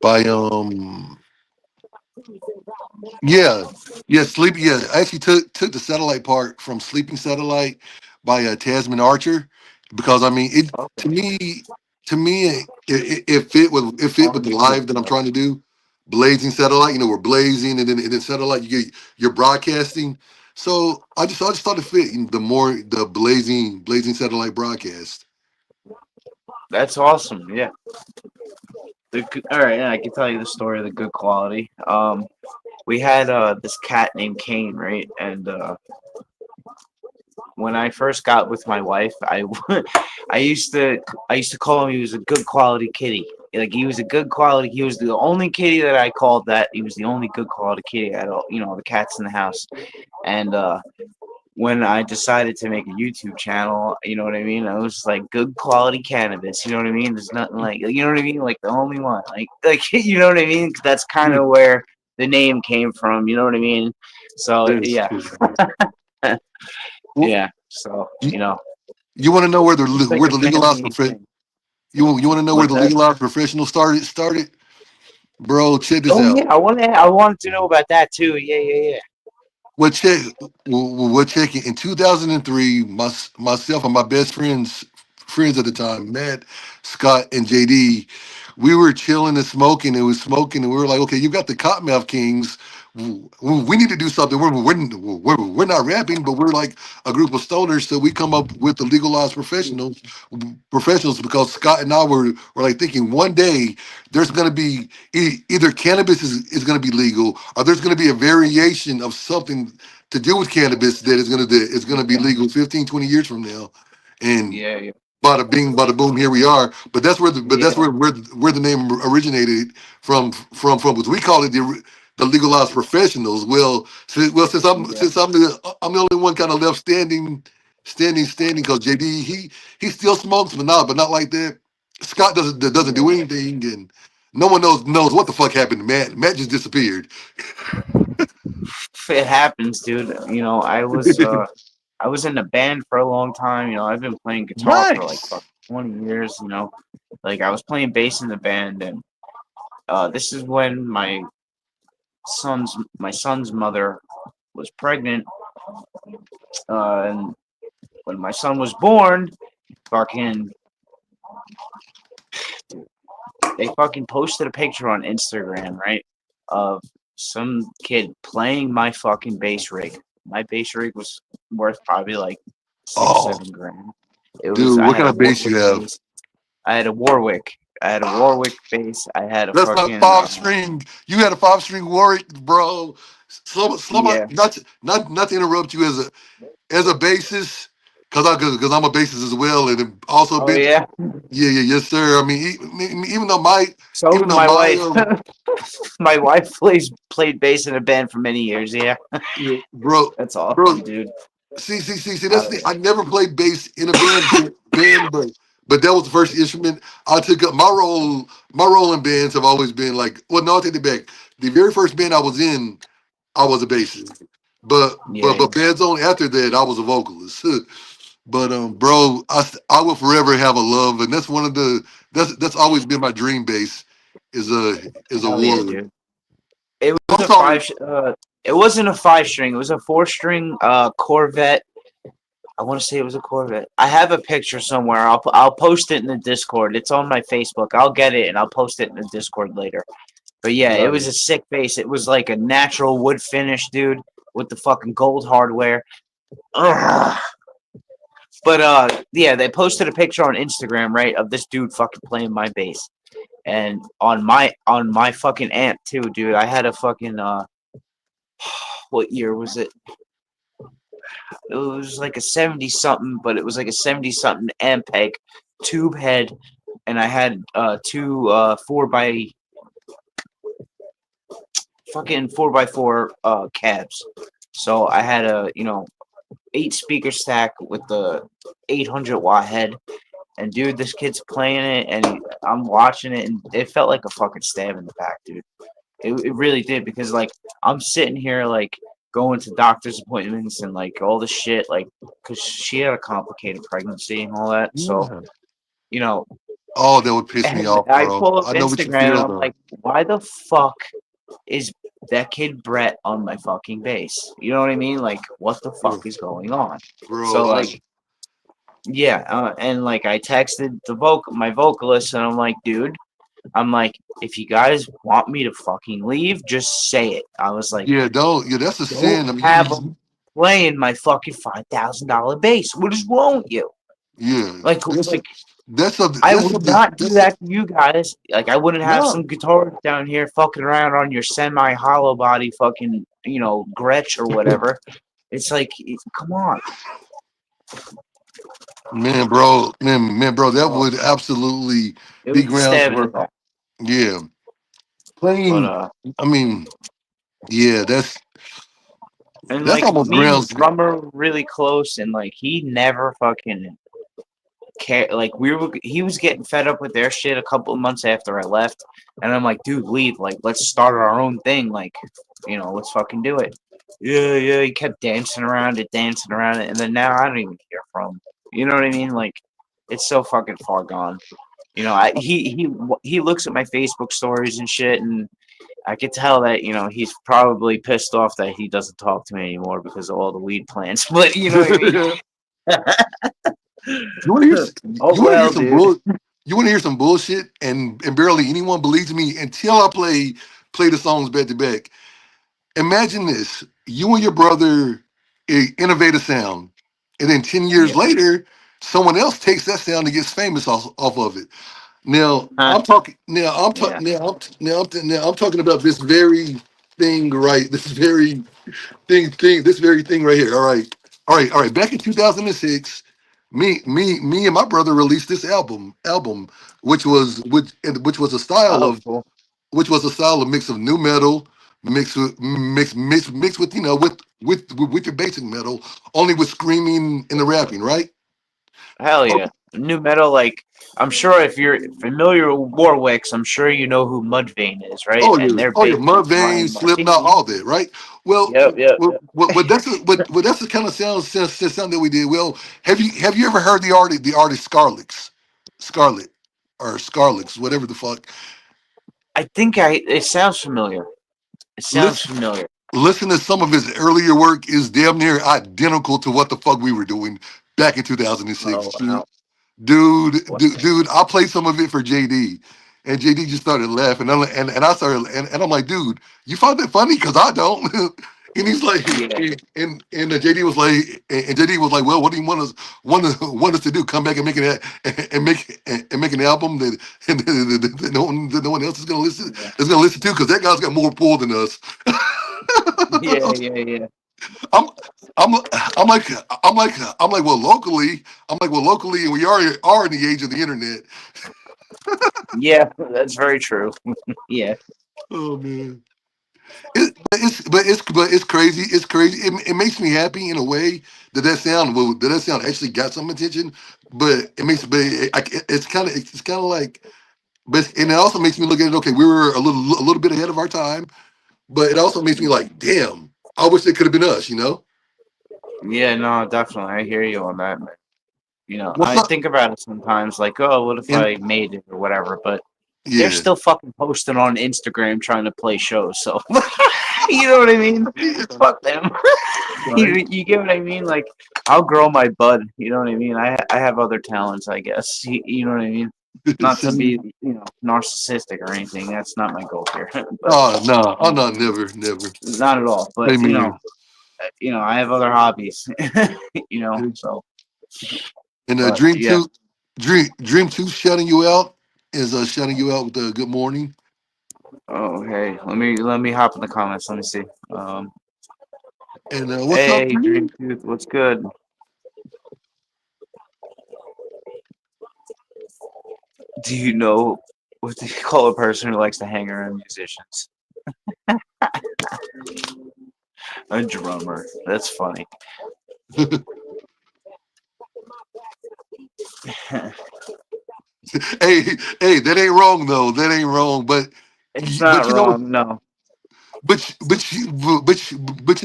by yeah, sleep yeah. I actually took the satellite part from Sleeping Satellite by Tasman Archer because I mean it Okay. to me it fit with the live that I'm trying to do. Blazing satellite, we're blazing and then satellite you're broadcasting. So I just thought it fit the more the blazing satellite broadcast. That's awesome. Yeah. All right. Yeah, I can tell you the story of the good quality. We had this cat named Kane, right? And when I first got with my wife, I used to call him. He was a good quality kitty. Like he was a good quality. He was the only kitty that I called that. He was the only good quality kitty at all. The cats in the house. And when I decided to make a YouTube channel, you know what I mean. I was like good quality cannabis. You know what I mean. There's nothing like you know what I mean. Like the only one. Like you know what I mean. That's kind of where the name came from. You know what I mean. So That's yeah, true. Well, yeah. So you, you want to know where the it's like where a the legalized family prof- thing. you want to know where What's the that? legalized professional started? Bro, check this Oh out. yeah, I wanted to know about that too. Yeah, yeah, yeah. Well, check. We're checking in 2003. Myself and my best friends at the time, Matt, Scott, and JD, we were chilling and smoking. It was smoking, and we were like, okay, you got the Cottonmouth Kings. We need to do something. We're not rapping, but we're like a group of stoners. So we come up with the legalized professionals because Scott and I were like thinking one day there's going to be either cannabis is going to be legal or there's going to be a variation of something to do with cannabis that is going to be Yeah, legal 15, 20 years from now. And yeah, yeah, bada bing, bada boom, here we are. But that's yeah, where the name originated from. Because we call it the legalized professionals. Well, since yeah, I'm the only one kind of left standing because JD he still smokes, but not like that. Scott doesn't yeah. do anything, and no one knows what the fuck happened to Matt. Matt just disappeared. It happens, dude. I was in a band for a long time. I've been playing guitar for like Nice. 20 years. Like I was playing bass in the band, and this is when my son's mother was pregnant, and when my son was born, fucking they fucking posted a picture on Instagram, right, of some kid playing my fucking bass rig. My bass rig was worth probably like six, Oh, 7 grand. It was. dude, I what had kind a of bass you Warwick have? bass. I had a Warwick. I had a Warwick bass. I had a That's not fucking five string. You had a 5 string Warwick, bro. yeah. Not to interrupt you as a bassist, because I'm a bassist as well, and also Oh been yeah. yes sir. I mean, even though my So even did though my my wife. My wife played bass in a band for many years. Yeah, yeah, bro that's bro awesome, dude. see that's Oh the yeah. I never played bass in a band, but that was the first instrument I took up. My role in bands have always been like, well, no, I'll take it back. The very first band I was in, I was a bassist. Yeah. But bands on after that, I was a vocalist. But bro, I will forever have a love, and that's one of the that's always been my dream bass is a Hell yeah, Warwick. dude. It was I'm a sorry. five. It wasn't a 5 string. It was a 4 string Corvette. I want to say it was a Corvette. I have a picture somewhere. I'll post it in the Discord. It's on my Facebook. I'll get it and I'll post it in the Discord later. But yeah, it was a sick bass. It was like a natural wood finish, dude, with the fucking gold hardware. Ugh. But yeah, they posted a picture on Instagram, right, of this dude fucking playing my bass, and on my fucking amp too, dude. I had a fucking what year was it? It was like a 70 something, but it was like a 70 something Ampeg tube head, and I had two 4x4 cabs. So I had a 8 speaker stack with the 800-watt head. And dude, this kid's playing it, and I'm watching it, and it felt like a fucking stab in the back, dude. It really did, because like I'm sitting here like going to doctor's appointments and like all this shit, like because she had a complicated pregnancy and all that. So Yeah. you know, Oh, that would piss me and off, I bro. pull up I know what you Instagram and feel I'm though, like, why the fuck is that kid Brett on my fucking bass? You know what I mean? Like, what the bro. fuck is going on? Bro, So like, yeah, and like I texted my vocalist, and I'm like, dude, I'm like, if you guys want me to fucking leave, just say it. I was like, yeah, don't. Yeah, that's a don't sin. I mean, have them playing my fucking $5,000 bass. What is wrong with you? yeah, Like I that's would something. not do that to you guys. Like I wouldn't have No, some guitar down here fucking around on your semi hollow body fucking Gretsch or whatever. It's like, come on. bro, that Oh, would absolutely it be was a grounds stab in the for back. yeah. But Playing, I mean, yeah, and that's like almost me and the grounds. drummer were really close, and like he never fucking care. Like he was getting fed up with their shit a couple of months after I left, and I'm like, dude, leave. Like, let's start our own thing. Like, let's fucking do it. Yeah, yeah. He kept dancing around it, and then now I don't even hear from him. You know what I mean? Like, it's so fucking far gone. He looks at my Facebook stories and shit, and I could tell that he's probably pissed off that he doesn't talk to me anymore because of all the weed plants. But you know what I mean? You want to hear? Oh You want to hear well, some dude. bull? You want to hear some bullshit? And barely anyone believes me until I play the songs back to back. Imagine this: you and your brother innovate a sound, and then 10 years Yeah. later, someone else takes that sound and gets famous off of it. Now Huh? I'm talking. Now I'm Yeah. talking. Now I'm talking about this very thing, right? This very thing. This very thing right here. All right. Back in 2006, me and my brother released this album, which was a style Oh, of cool. mix of new metal, mixed with with your basic metal, only with screaming and the rapping, right? Hell Oh, yeah. new metal, like I'm sure if you're familiar with Warwicks, I'm sure you know who Mudvayne is, right? And they're Oh yeah, basically Mudvayne, Brian Slipknot, Martinez. all that, right? Well, Yep, yep, well, yep. that's the kind of sound that we did. Well, have you ever heard the artist Scarlet or Scarlets, whatever the fuck? I think it sounds familiar. It sounds Listen, familiar. listen to some of his earlier work is damn near identical to what the fuck we were doing back in 2006. Oh wow. Dude, I played some of it for JD, and JD just started laughing, and I started, and I'm like, dude, you find that funny? Because I don't. And he's like, Yeah. JD was like, and JD was like, well, what do you want us to do? Come back and make it and make an album that no one else Yeah. is gonna listen to because that guy's got more pull than us. Yeah, yeah, yeah. I'm I'm I'm like well locally and we are in the age of the internet. Yeah, that's very true. Yeah. Oh man. It's crazy. It's crazy. It makes me happy in a way that sound actually got some attention, but it's kind of like, but and it also makes me look at it. Okay, we were a little bit ahead of our time, but it also makes me like, damn, I wish it could have been us. You know, Yeah, no, definitely. I hear you on that, man. what's I up? think about it sometimes, like, oh, what if And I made it or whatever, but they're yeah, still fucking posting on Instagram trying to play shows, so you know what I mean? yeah, Fuck them. right. You get what I mean? Like, I'll grow my bud. You know what I mean? I have other talents, I guess. You know what I mean? Not to be, narcissistic or anything. That's not my goal here. But Oh no, oh um, no, never. not at all. But Same here. I have other hobbies. And So. But Dream yeah. Two, Dream Two shutting you out is shutting you out with a good morning. Oh, hey. Let me hop in the comments. Let me see. Um. And what's up, Hey, Dream Dream? Tooth. What's good? Do you know what do you call a person who likes to hang around musicians? A drummer. That's funny. Hey, hey, that ain't wrong though. That ain't wrong. It's not But you know, wrong. No. but you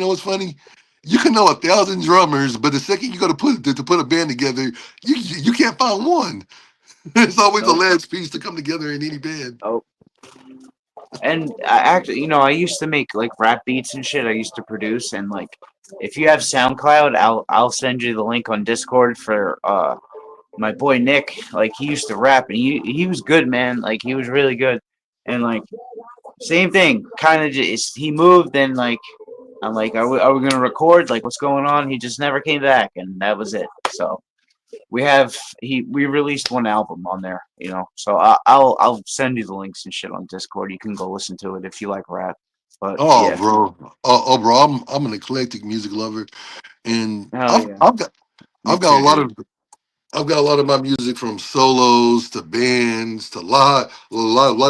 know what's funny? You can know 1,000 drummers, but the second you go to put a band together, you can't find one. It's always the Nope. last piece to come together in any band. Oh. And I actually, I used to make like rap beats and shit. I used to produce and like, if you have SoundCloud, I'll send you the link on Discord for my boy Nick. Like he used to rap and he was good, man. Like he was really good. And like same thing, kind of just he moved and like I'm like, are we gonna record? Like, what's going on? He just never came back, and that was it. So we released one album on there, So I'll send you the links and shit on Discord. You can go listen to it if you like rap. But Oh, yeah, bro. Bro. I'm an eclectic music lover, and hell yeah, me I've got a too, lot dude. of I've got a lot of my music from solos to bands to live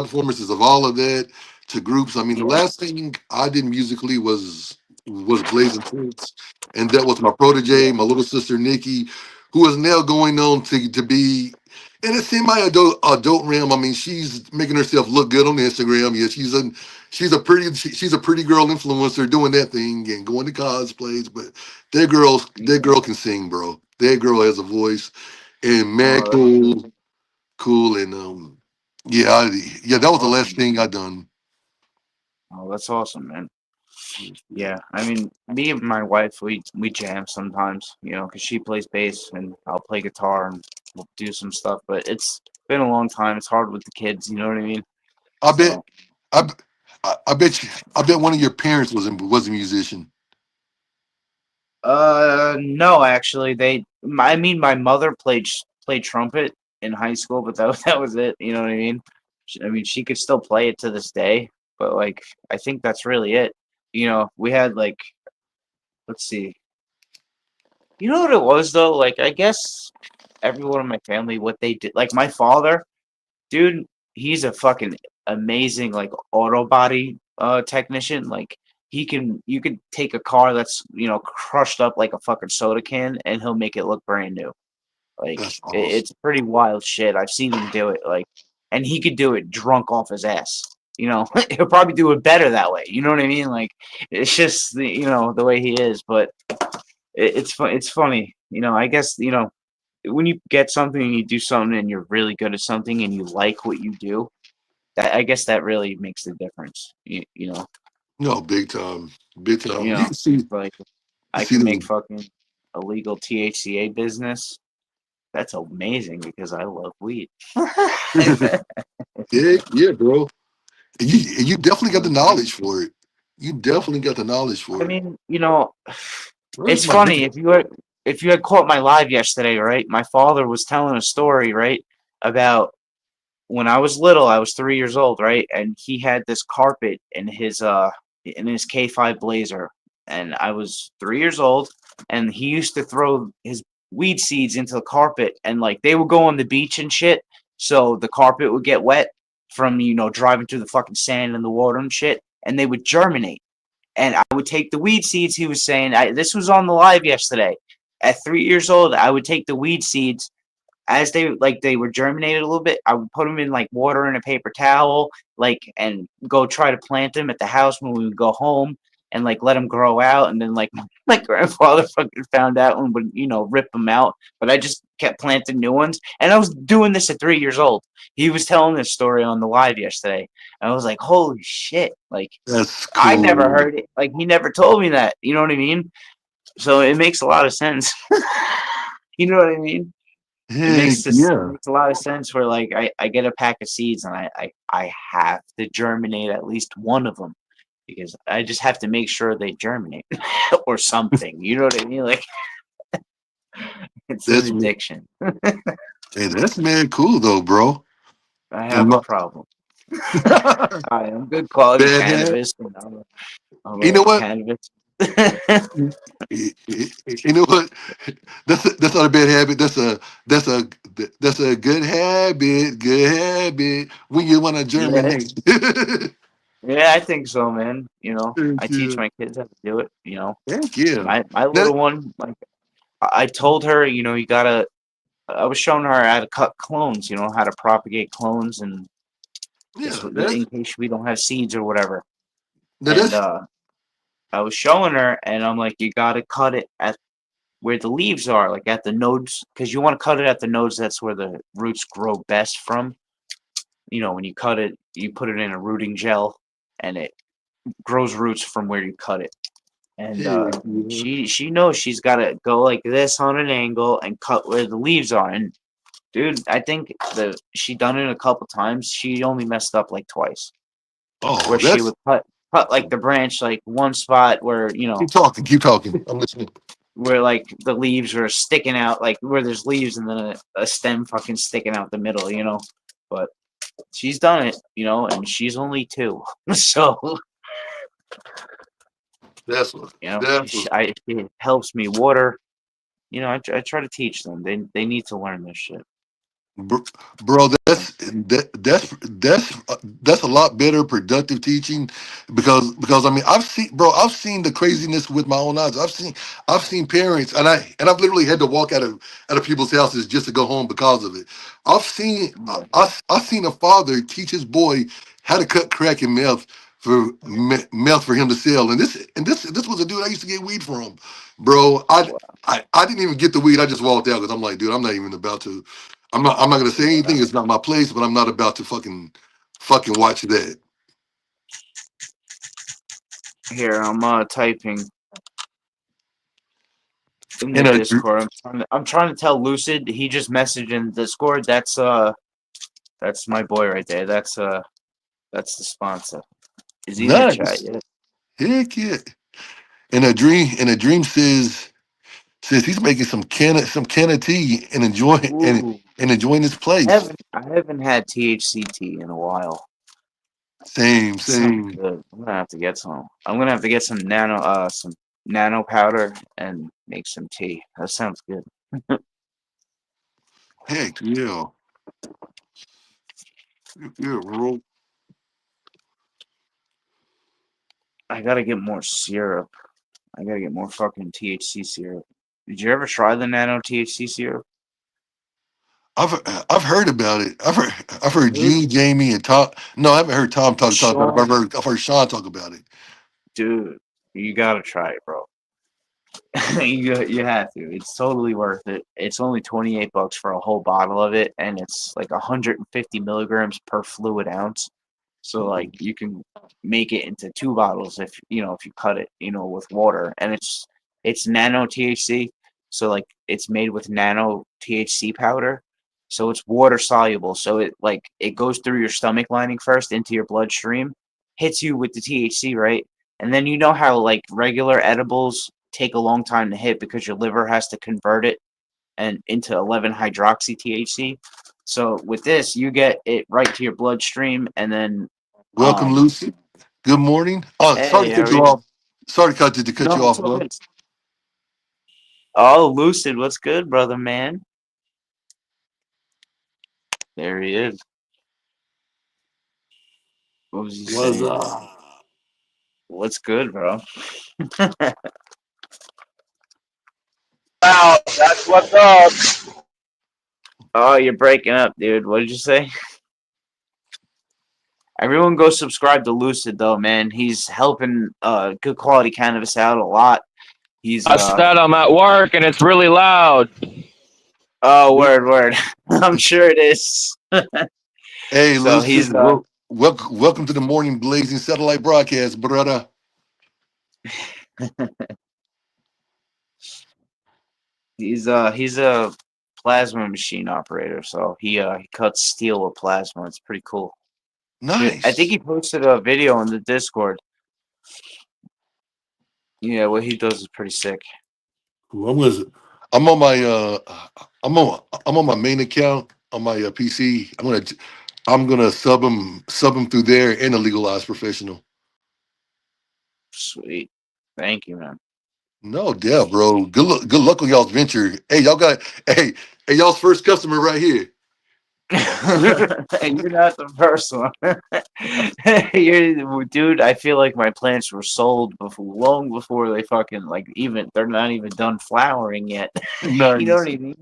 performances of all of that to groups. I mean, the Yeah, last thing I did musically was Blazing Fruits, and that was my protege, yeah, my little sister Nikki, who is now going on to be in a semi adult realm. I mean, she's making herself look good on Instagram. Yeah, she's a pretty girl influencer doing that thing and going to cosplays. But that yeah. girl can sing, bro. That girl has a voice and man, Oh, that's good. cool, and yeah, yeah, that was the last Awesome. thing I done. Oh, that's awesome, man. Yeah, I mean, me and my wife, we jam sometimes, because she plays bass and I'll play guitar and we'll do some stuff. But it's been a long time. It's hard with the kids, you know what I mean? I bet, So, I, b- I bet one of your parents was a musician. no, actually, I mean, my mother played trumpet in high school, but that that was it. You know what I mean? I mean, she could still play it to this day, but like, I think that's really it. We had like, let's see. You know what it was though? Like, I guess everyone in my family, what they did, like my father, dude, he's a fucking amazing like auto body technician. Like you could take a car that's crushed up like a fucking soda can and he'll make it look brand new. Like That's awesome. it's pretty wild shit. I've seen him do it. Like, and he could do it drunk off his ass. You know, he'll probably do it better that way. You know what I mean? Like, it's just the way he is. But it's fun. It's funny. I guess when you get something and you do something and you're really good at something and you like what you do, that I guess that really makes the difference. No, big time, big time. You You know, can see, like you I see can make the fucking illegal THCA business. That's amazing because I love weed. yeah, yeah, bro. And you definitely got the I knowledge for it. You definitely got the knowledge for it. mean, Where's it's my funny big? if you had caught my live yesterday, right? My father was telling a story, right, about when I was little. I was 3 years old, right, and he had this carpet in his K5 Blazer, and I was 3 years old, and he used to throw his weed seeds into the carpet, and like they would go on the beach and shit, so the carpet would get wet from driving through the fucking sand and the water and shit, and they would germinate. And I would take the weed seeds. He was saying this was on the live yesterday. At 3 years old, I would take the weed seeds as they were germinated a little bit. I would put them in like water in a paper towel, and go try to plant them at the house when we would go home, and like let them grow out. And then like my grandfather fucking found out and would rip them out. But I just kept planting new ones, and I was doing this at 3 years old. He was telling this story on the live yesterday. I was like, holy shit! Like That's I never cool. heard it. Like he never told me that. You know what I mean? So it makes a lot of sense. You know what I mean? It Heck makes this it yeah. makes a lot of sense where like I get a pack of seeds and I have to germinate at least one of them because I just have to make sure they germinate or something. You know what I mean? Like it's an That's addiction. hey, that's man cool though, bro. I I'm have a not- problem. I am good quality Bad hat. cannabis and I'm You a know what? cannabis. You know what? That's not a bad habit. That's a that's a good habit. Good habit when you want to Yeah, germinate. yeah, I think so, man. I Thank teach you. my kids how to do it. Thank you. My That, little one, like I told her, you gotta. I was showing her how to cut clones. How to propagate clones, and just yeah, in case we don't have seeds or whatever. And that's I was showing her, and I'm like, you gotta cut it at where the leaves are, like at the nodes, because you want to cut it at the nodes. That's where the roots grow best from. When you cut it, you put it in a rooting gel, and it grows roots from where you cut it. And heck yeah. she knows she's got to go like this on an angle and cut where the leaves are. And dude, I think she done it a couple times. She only messed up like twice, Oh, where she that's would cut like the branch like one spot where keep talking. Keep talking. I'm listening. where like the leaves are sticking out, like where there's leaves and then a stem fucking sticking out the middle. But she's done it, and she's only 2, so That's what. you know That's she, what. I, she helps me water. I try to teach them. They need to learn this shit. Br- Bro, Um, that's a lot better productive teaching because I mean I've seen the craziness with my own eyes. I've seen parents and I've literally had to walk out of people's houses just to go home because of it. yeah. I've seen a father teach his boy how to cut crack and meth for him to sell. And this was a dude I used to get weed from, bro. I didn't even get the weed. I just walked out because I'm like, dude, I'm not even about to. I'm not gonna say anything. It's not my place, but I'm not about to fucking watch that. Here, I'm typing in the And Discord. I'm trying to tell Lucid. He just messaged in the Discord. That's my boy right there. That's the sponsor. Is he in the chat nice. yet? Heck yeah. And a dream says he's making some can of tea and enjoying and, Ooh, and enjoying his I place. haven't I haven't had THCT in a while. Same, Sounds same. good. I'm gonna have to get some. I'm gonna have to get some nano powder and make some tea. That sounds good. Heck yeah. Yeah, bro. I gotta get more syrup. I gotta get more fucking THC syrup. Did you ever try the nano THC syrup? I've heard about it. I've heard Dude, Gene, Jamie, and Tom. No, I haven't heard Tom talk about it. But Sean, I've heard Sean talk about it. dude, you gotta try it, bro. You have to. It's totally worth it. It's only $28 for a whole bottle of it, and it's like 150 milligrams per fluid ounce. So like you can make it into two bottles if you cut it with water, and it's nano THC. So like it's made with nano THC powder. So it's water soluble. So it goes through your stomach lining first into your bloodstream, hits you with the THC, right? And then you know how like regular edibles take a long time to hit because your liver has to convert it and into 11 hydroxy THC. So with this, you get it right to your bloodstream, and then Welcome, Lucy. Good morning. Oh, sorry hey, to how cut are you you? off. Sorry to cut you No, it's off, all bro. good. Oh, Lucid, what's good, brother man? There he is. What was he Was saying? What's good, bro? Wow, that's what's up. Oh, you're breaking up, dude. What did you say? Everyone go subscribe to Lucid though, man. He's helping good quality cannabis out a lot. He's I said I'm at work and it's really loud. oh word. I'm sure it is. Hey, So Lucy. he's Welcome to the morning blazing satellite broadcast, brother. he's a plasma machine operator, so he cuts steel with plasma. It's pretty cool. Yeah, I think Nice. he posted a video on the Discord. Yeah, what he does is pretty sick. Cool. I'm on my I'm on my main account on my PC. I'm gonna sub him through there and a legalized professional. Sweet. Thank you, man. No doubt, bro. Good luck on y'all's venture. Hey, hey, y'all's first customer right here. And you're not the first one. Dude, I feel like my plants were sold long before they fucking they're not even done flowering yet. You know what Nice. I mean?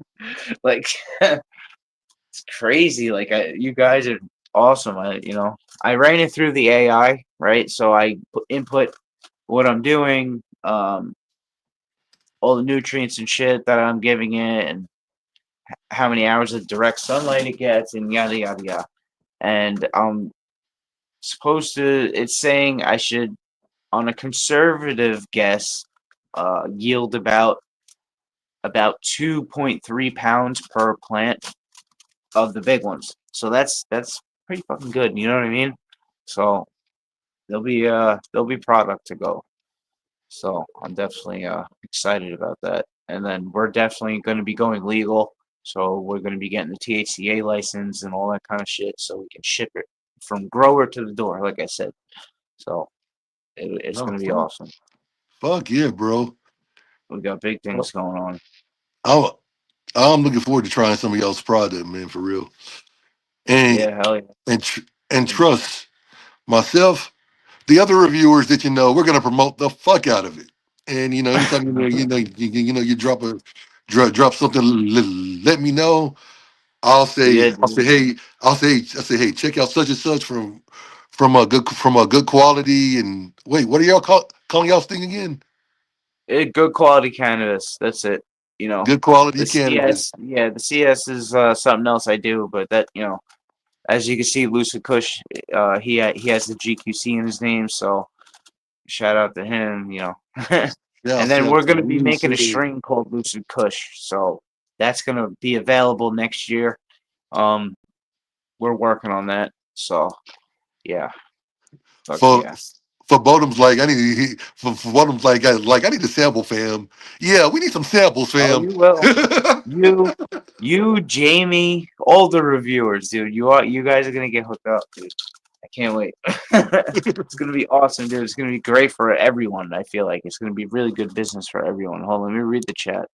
Like it's crazy. You guys are awesome. I ran it through the AI, right? So I input what I'm doing, all the nutrients and shit that I'm giving it, and how many hours of direct sunlight it gets, and yada yada yada. And it's saying I should, on a conservative guess, yield about 2.3 pounds per plant of the big ones. So that's pretty fucking good. You know what I mean? So there'll be product to go. So I'm definitely excited about that. And then we're definitely going to be going legal. So we're going to be getting the THCA license and all that kind of shit, so we can ship it from grower to the door, like I said. So it's No, going to be awesome. fuck yeah, bro. We got big things going on. I'm I'm looking forward to trying some of y'all's product, man, for real. And Yeah, hell and and trust myself, the other reviewers that we're gonna promote the fuck out of it. And anytime yeah. you drop something, let me know. I'll say Yeah, I'll say dude. hey hey, check out such and such from a good quality. And wait, what are y'all calling y'all's thing again? Good quality cannabis. That's it. You know, Good quality the cannabis. CS. Yeah, the CS is something else I do, but as you can see, Lucid Kush, he has the GQC in his name, so shout out to him. Yeah, I'll And say then out we're to gonna be you. making a Say string called Lucid Kush, so that's gonna be available next year. Um, we're working on that, so yeah, fuck for yeah. for Bodum's like I need for Bodum's like I need a sample, fam. Yeah, we need some samples, Oh, fam. you will. You, Jamie, all the reviewers, dude. You guys are gonna get hooked up, dude. I can't wait. It's gonna be awesome, dude. It's gonna be great for everyone. I feel like it's gonna be really good business for everyone. Hold on, let me read the chat.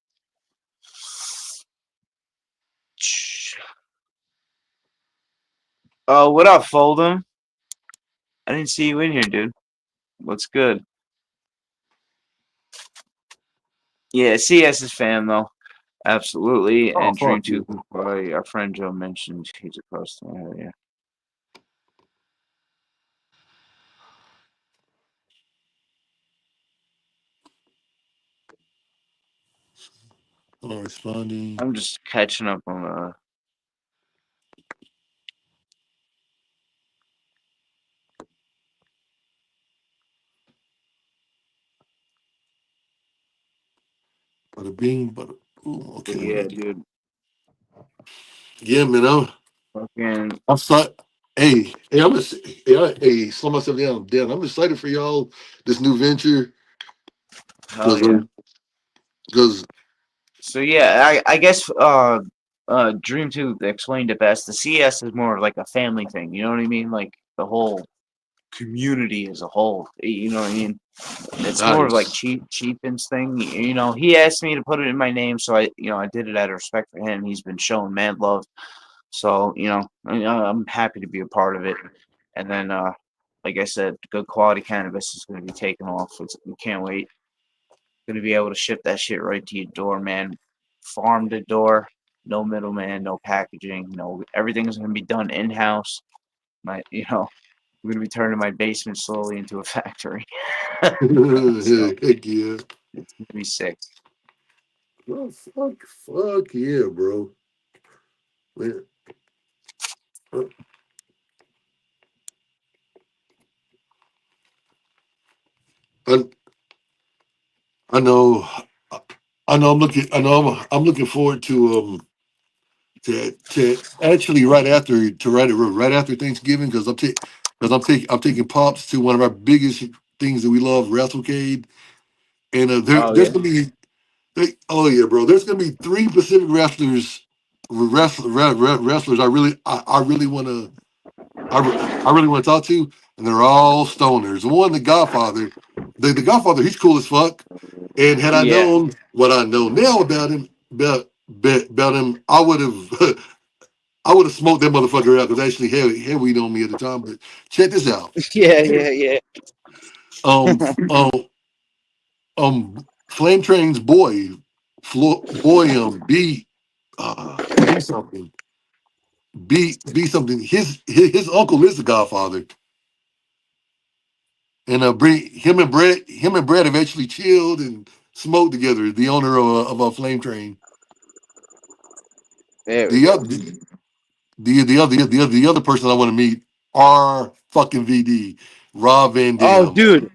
Oh, what up, Fold'em? I didn't see you in here, dude. What's good? Yeah, CS is fam though. Absolutely. Oh, And Dream fuck 2, you. our friend Joe mentioned he's across the area. Oh, responding. I'm just catching up on Bada bing, bada boom. but Okay, let yeah, me get. dude. Yeah, man. Fucking I'm excited. Hey, hey, slow myself down. Dan, I'm excited for y'all. This new venture, hell because yeah. because So yeah, I guess Dream 2 explained it best. The CS is more of like a family thing, you know what I mean? Like the whole community as a whole. You know what I mean? It's more of like nice. Chieftain's thing. You know, he asked me to put it in my name, so I did it out of respect for him. He's been showing mad love, so I'm happy to be a part of it. And then, like I said, good quality cannabis is going to be taken off. We can't wait. Going to be able to ship that shit right to your door, man. Farm to door, no middleman, no packaging, no. Everything's going to be done in house. We're going to be turning my basement slowly into a factory. So Heck yeah. it's going to be sick. Oh, fuck yeah, bro. Man, uh, I, I know, I know. I'm looking forward to actually right after Thanksgiving because I'm taking pops to one of our biggest things that we love, WrestleCade, and Oh there's yeah, gonna be oh yeah, bro. There's gonna be three Pacific wrestlers. I really want to I really want to talk to, and they're all stoners. One, the Godfather, the Godfather, he's cool as fuck. And had I yeah, known what I know now about him, about him, I would have I would have smoked that motherfucker out because actually had weed on me at the time. But check this out. yeah, yeah, yeah. Um, um, Flame Train's boy, B, B something, B something. His uncle is the Godfather, and him and Brett have actually chilled and smoked together. The owner of a Flame Train. There we The go. other the other person I want to meet are fucking VD, Rob Van Oh, Dam. dude,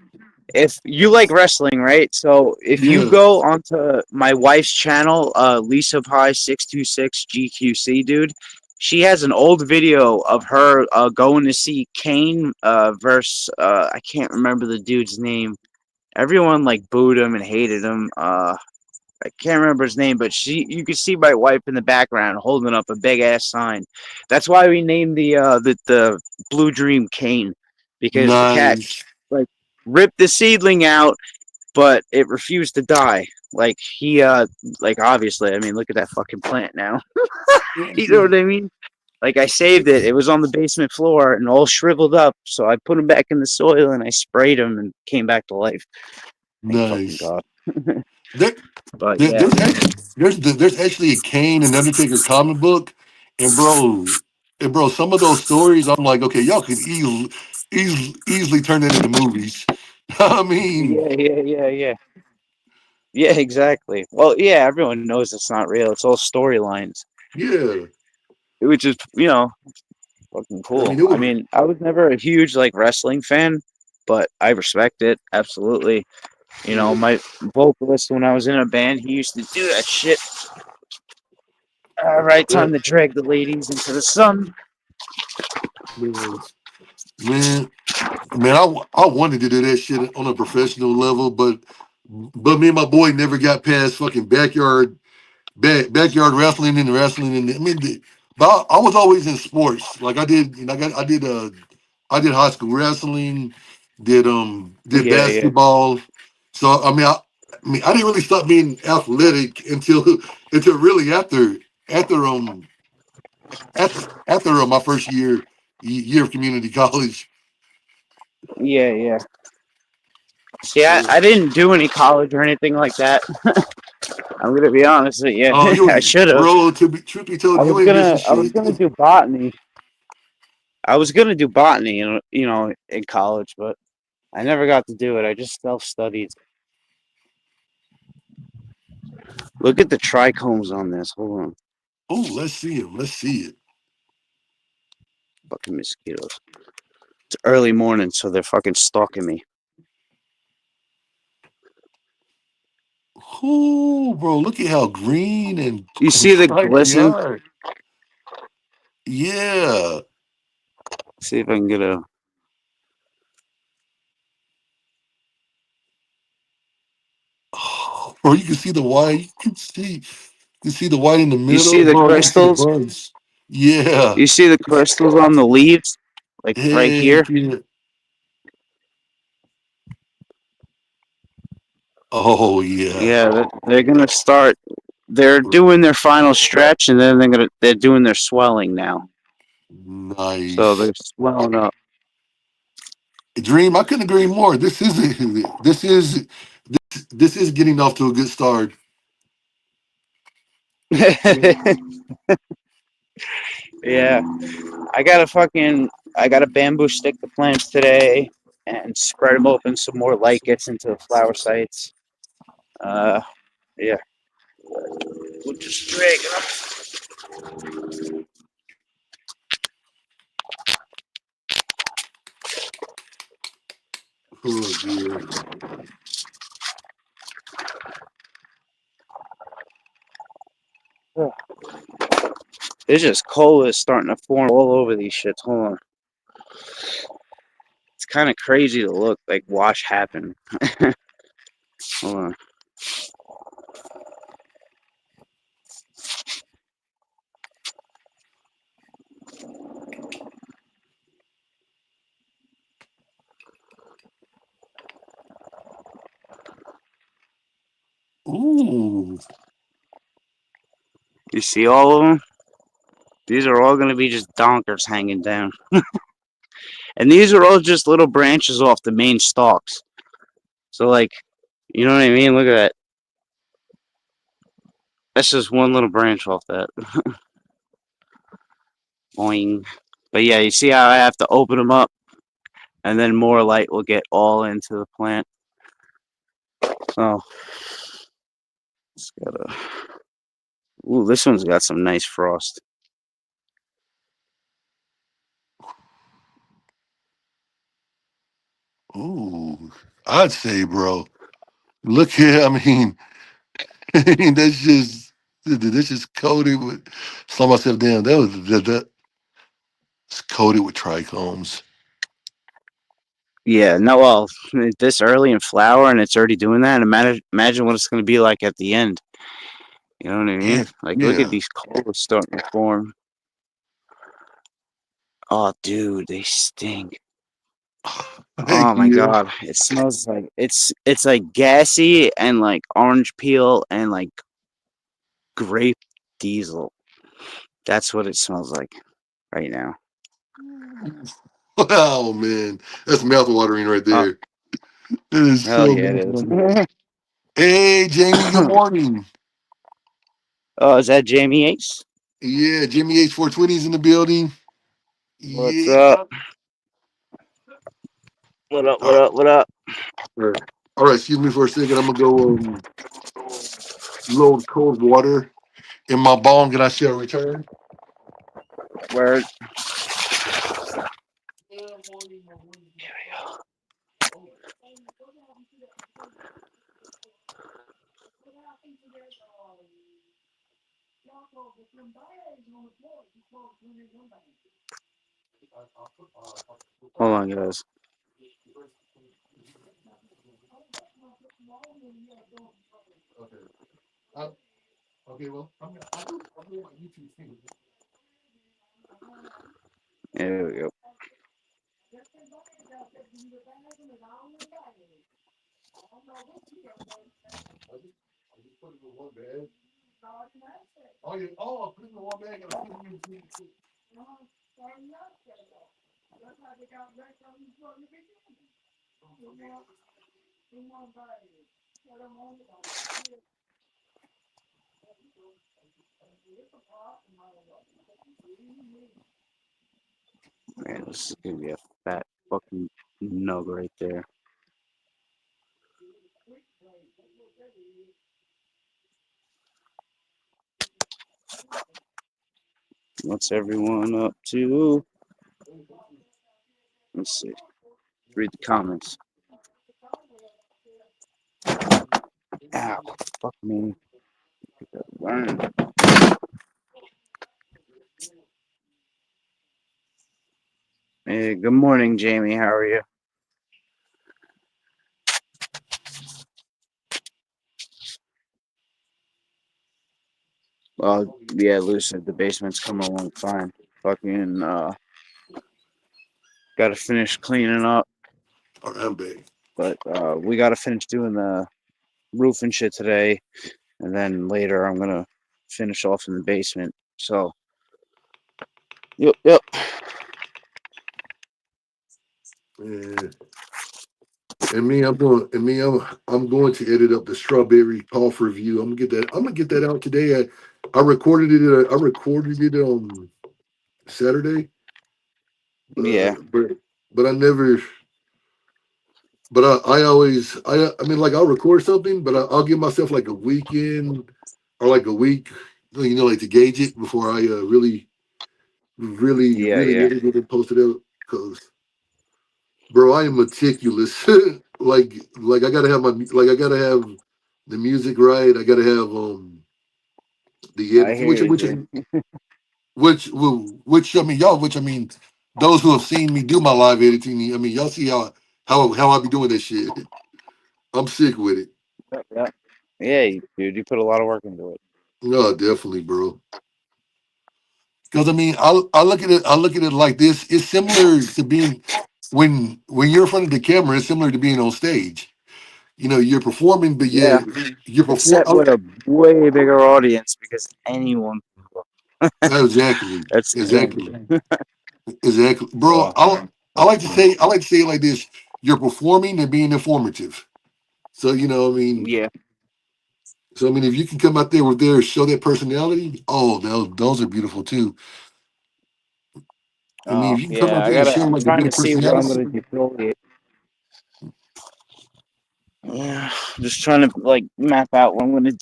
if you like wrestling, right? So if you Yeah. go onto my wife's channel, Lisa Pie 626 GQC, dude, she has an old video of her going to see Kane versus I can't remember the dude's name. Everyone like booed him and hated him. I can't remember his name, but you could see my wife in the background holding up a big ass sign. That's why we named the Blue Dream Kane, because the cat Nice. like ripped the seedling out, but it refused to die. Like he like obviously, I mean, look at that fucking plant now. You know what I mean? Like I saved it. It was on the basement floor and all shriveled up. So I put him back in the soil and I sprayed him and came back to life. Thank fucking Nice. God. There, But yeah. there's actually a Kane and Undertaker comic book, and bro, some of those stories I'm like, okay, y'all could easily turn that into movies. I mean, Yeah, yeah, yeah, yeah. Yeah, exactly. Well, yeah, everyone knows it's not real. It's all storylines, yeah. which is, fucking I mean, cool. it I was mean, I was never a huge like wrestling fan, but I respect it absolutely. yeah. My vocalist when I was in a band, he used to do that shit. All right, time That to drag the ladies into the sun. was man. Man, I wanted to do that shit on a professional level, but me and my boy never got past fucking backyard wrestling and I mean, but I was always in sports. Like I did, I did high school wrestling, did Yeah, yeah, basketball. So I mean, I didn't really stop being athletic until really after my first year of community college. yeah, yeah. See, I didn't do any college or anything like that. I'm gonna be honest with you. Oh, I you, should have. bro. To be truth be told, you ain't missing I was shit. gonna do botany. I was gonna do botany, in college, but I never got to do it. I just self-studied. Look at the trichomes on this. Hold on, Oh, let's see it. Let's see it. fucking mosquitoes. It's early morning, so they're fucking stalking me. Oh, bro, look at how green and You see the striped they glisten? are. Yeah. See if I can get a. Oh, bro, you can see the white. You can see the white in the You see middle. the Bro, you can see the crystals? buds. Yeah. You see the crystals on the leaves, like right here. Heck yeah. Oh yeah. Yeah, they're gonna start. They're doing their final stretch, and then they're doing their swelling now. So Nice. they're swelling up. Dream, I couldn't agree more. This is getting off to a good start. Yeah, I got to bamboo stick the plants today and spread them open so more light gets into the flower sites. Uh, yeah, we'll just drag it up. Oh dear. It's just cold is starting to form all over these shits. Hold on. It's kind of crazy to look like watch happen. Hold on. Ooh. You see all of them? These are all going to be just donkers hanging down. And these are all just little branches off the main stalks. So, like, you know what I mean? Look at that. That's just one little branch off that. Boing. But yeah, you see how I have to open them up, and then more light will get all into the plant. Oh, it's got a. Ooh, this one's got some nice frost. Ooh. I'd say, bro. Look here. I mean, that's just coated with. Saw myself down. It's coated with trichomes. Yeah, no, well, this early in flower and it's already doing that. Imagine what it's going to be like at the end. You know what I mean? Heck Like, look at yeah. these colors starting to form. Oh, dude, they stink. Heck Oh my yeah. god, it smells like it's like gassy and like orange peel and like grape diesel. That's what it smells like right now. Wow, man. That's mouthwatering right Oh, there. It is hell so yeah, it is. mouthwatering. Hey, Jamie, good morning. Oh, is that Jamie Ace? Yeah, Jimmy H420 is in the building. What's up? Yeah. What up? What Uh, up? What up? all right, excuse me for a second. I'm going to go load cold water in my bong and I shall return. Word. Hold on, guys. Okay. Uh, okay, well, I'm doing my YouTube thing. There we go. I just put it in one bag. Oh, yeah. Oh, I put it in one bag and I put it in the Man, this is gonna be a fat fucking nug right there. What's everyone up to? Let's see. Read the comments. Ow, fuck me. Burn. Hey, good morning, Jamie. How are you? Yeah, Lucid, the basement's coming along fine. Fucking, gotta finish cleaning up, All right, I'm back. but we gotta finish doing the roof and shit today, and then later I'm gonna finish off in the basement. So, yep. Yeah. I'm going to edit up the strawberry cough review. I'm gonna get that out today. I recorded it. I recorded it on Saturday. Yeah. But I never. But I always I mean like I'll record something, but I'll give myself like a weekend or like a week, like to gauge it before I really Yeah. edit it and post it out. Because bro, I am meticulous. like I gotta have the music right. I gotta have the I edit, hear you, dude. which I mean those who have seen me do my live editing. I mean y'all see how I be doing this shit. I'm sick with it. Yeah. Yeah, dude, you put a lot of work into it. No, definitely, bro. Because I mean, I look at it. I look at it like this. It's similar to being when you're in front of the camera. It's similar to being on stage. You're performing, but Yeah. yet you're performing. Except with a way bigger audience because anyone can go. Exactly, That's the exactly, thing. exactly, bro. So, I like to say it like this. You're performing and being informative. So I mean, yeah. if you can come out there with show that personality. Oh, those are beautiful too. I mean, if you can come Yeah, out there and show I'm like a trying bit to of see what I'm personality. gonna defoliate. Yeah, just trying to like map out what I'm gonna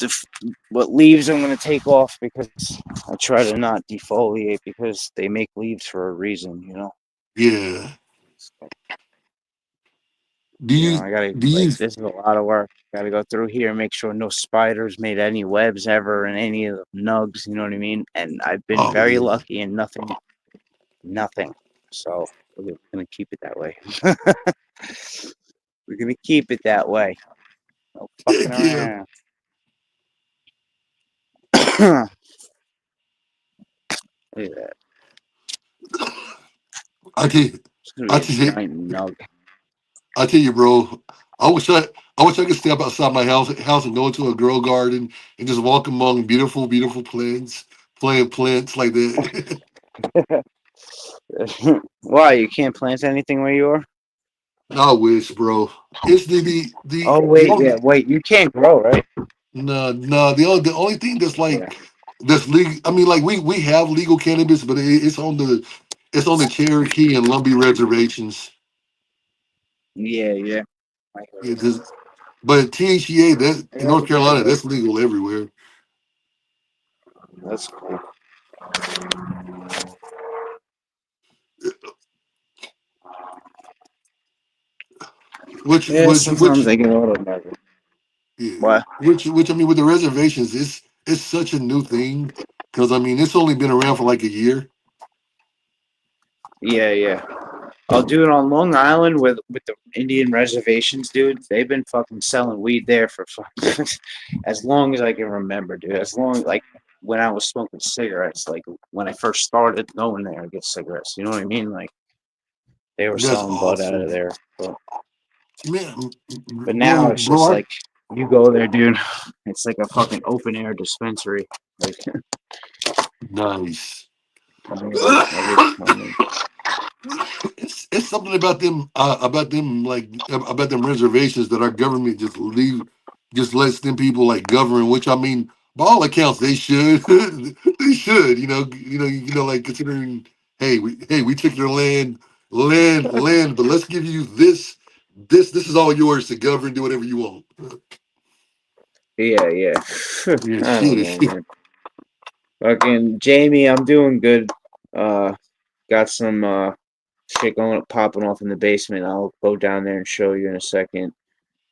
what leaves I'm gonna take off because I try to not defoliate because they make leaves for a reason, Yeah. Do you I gotta do you this is a lot of work. Gotta go through here, make sure no spiders made any webs ever in any of the nugs, you know what I mean? And I've been Oh very yeah. lucky and nothing. So we're gonna keep it that way. We're gonna keep it that way. No fucking Heck yeah. around. Look at that. I tell you, It's gonna I be a tell you, giant nug. I tell you, bro. I wish I could step outside my house and go into a girl garden and just walk among beautiful plants, playing plants like that. Why you can't plant anything where you are? I wish, bro. It's the Oh the wait, only yeah, wait. You can't grow, right? no the only thing that's Yeah, that's legal. I mean, like we have legal cannabis, but it's on the Cherokee and Lumbee reservations. yeah. I heard It that. just, but THCA that I in got North it there, Carolina bud. that's legal everywhere. That's cool. Which Yeah, which sometimes which I get a little nervous. yeah, What? which I mean with the reservations, it's such a new thing because I mean it's only been around for like a year. Yeah. I'll do it on Long Island with the Indian reservations, dude. They've been fucking selling weed there for as long as I can remember, dude. As long like when I was smoking cigarettes, like when I first started going there to get cigarettes. You know what I mean? Like they were That's selling bud out of awesome, there. man, But now it's just bro. like you go there, dude. It's like a fucking open air dispensary. Like Nice. every morning. It's something about them reservations that our government just lets them people like govern. Which I mean, by all accounts, they should. They should. Like considering, we took your land, but let's give you this. This is all yours to govern, do whatever you want. Yeah, yeah. Yeah, I don't shit. know, man. Fucking Jamie, I'm doing good. Got some shit popping off in the basement. I'll go down there and show you in a second.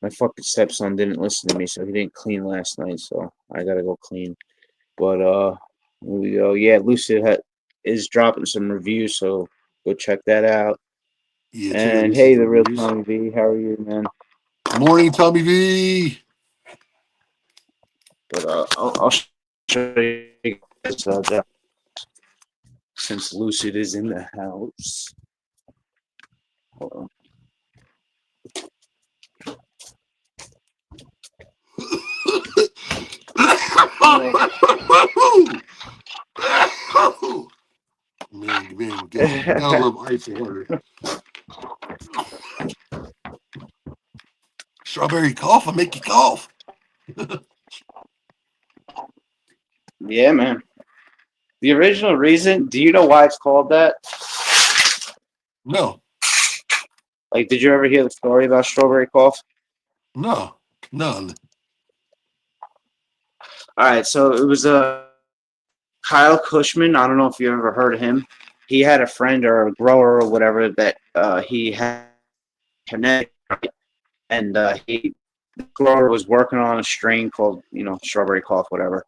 My fucking stepson didn't listen to me, so he didn't clean last night. So I gotta go clean. But here we go. Yeah, Lucid is dropping some reviews, so go check that out. Yeah, check out And Lucy's hey, the real reviews. Tommy V, how are you, man? Morning, Tommy V. But I'll show you guys that since Lucid is in the house. Hold on. Man, gotta love ice water. Strawberry cough, I make you cough. Yeah, man. The original reason, do you know why it's called that? No, Like, did you ever hear the story about strawberry cough? no, none. All right, so it was Kyle Cushman. I don't know if you ever heard of him. He had a friend or a grower or whatever that he had connected, and the grower was working on a strain called, strawberry cough, whatever.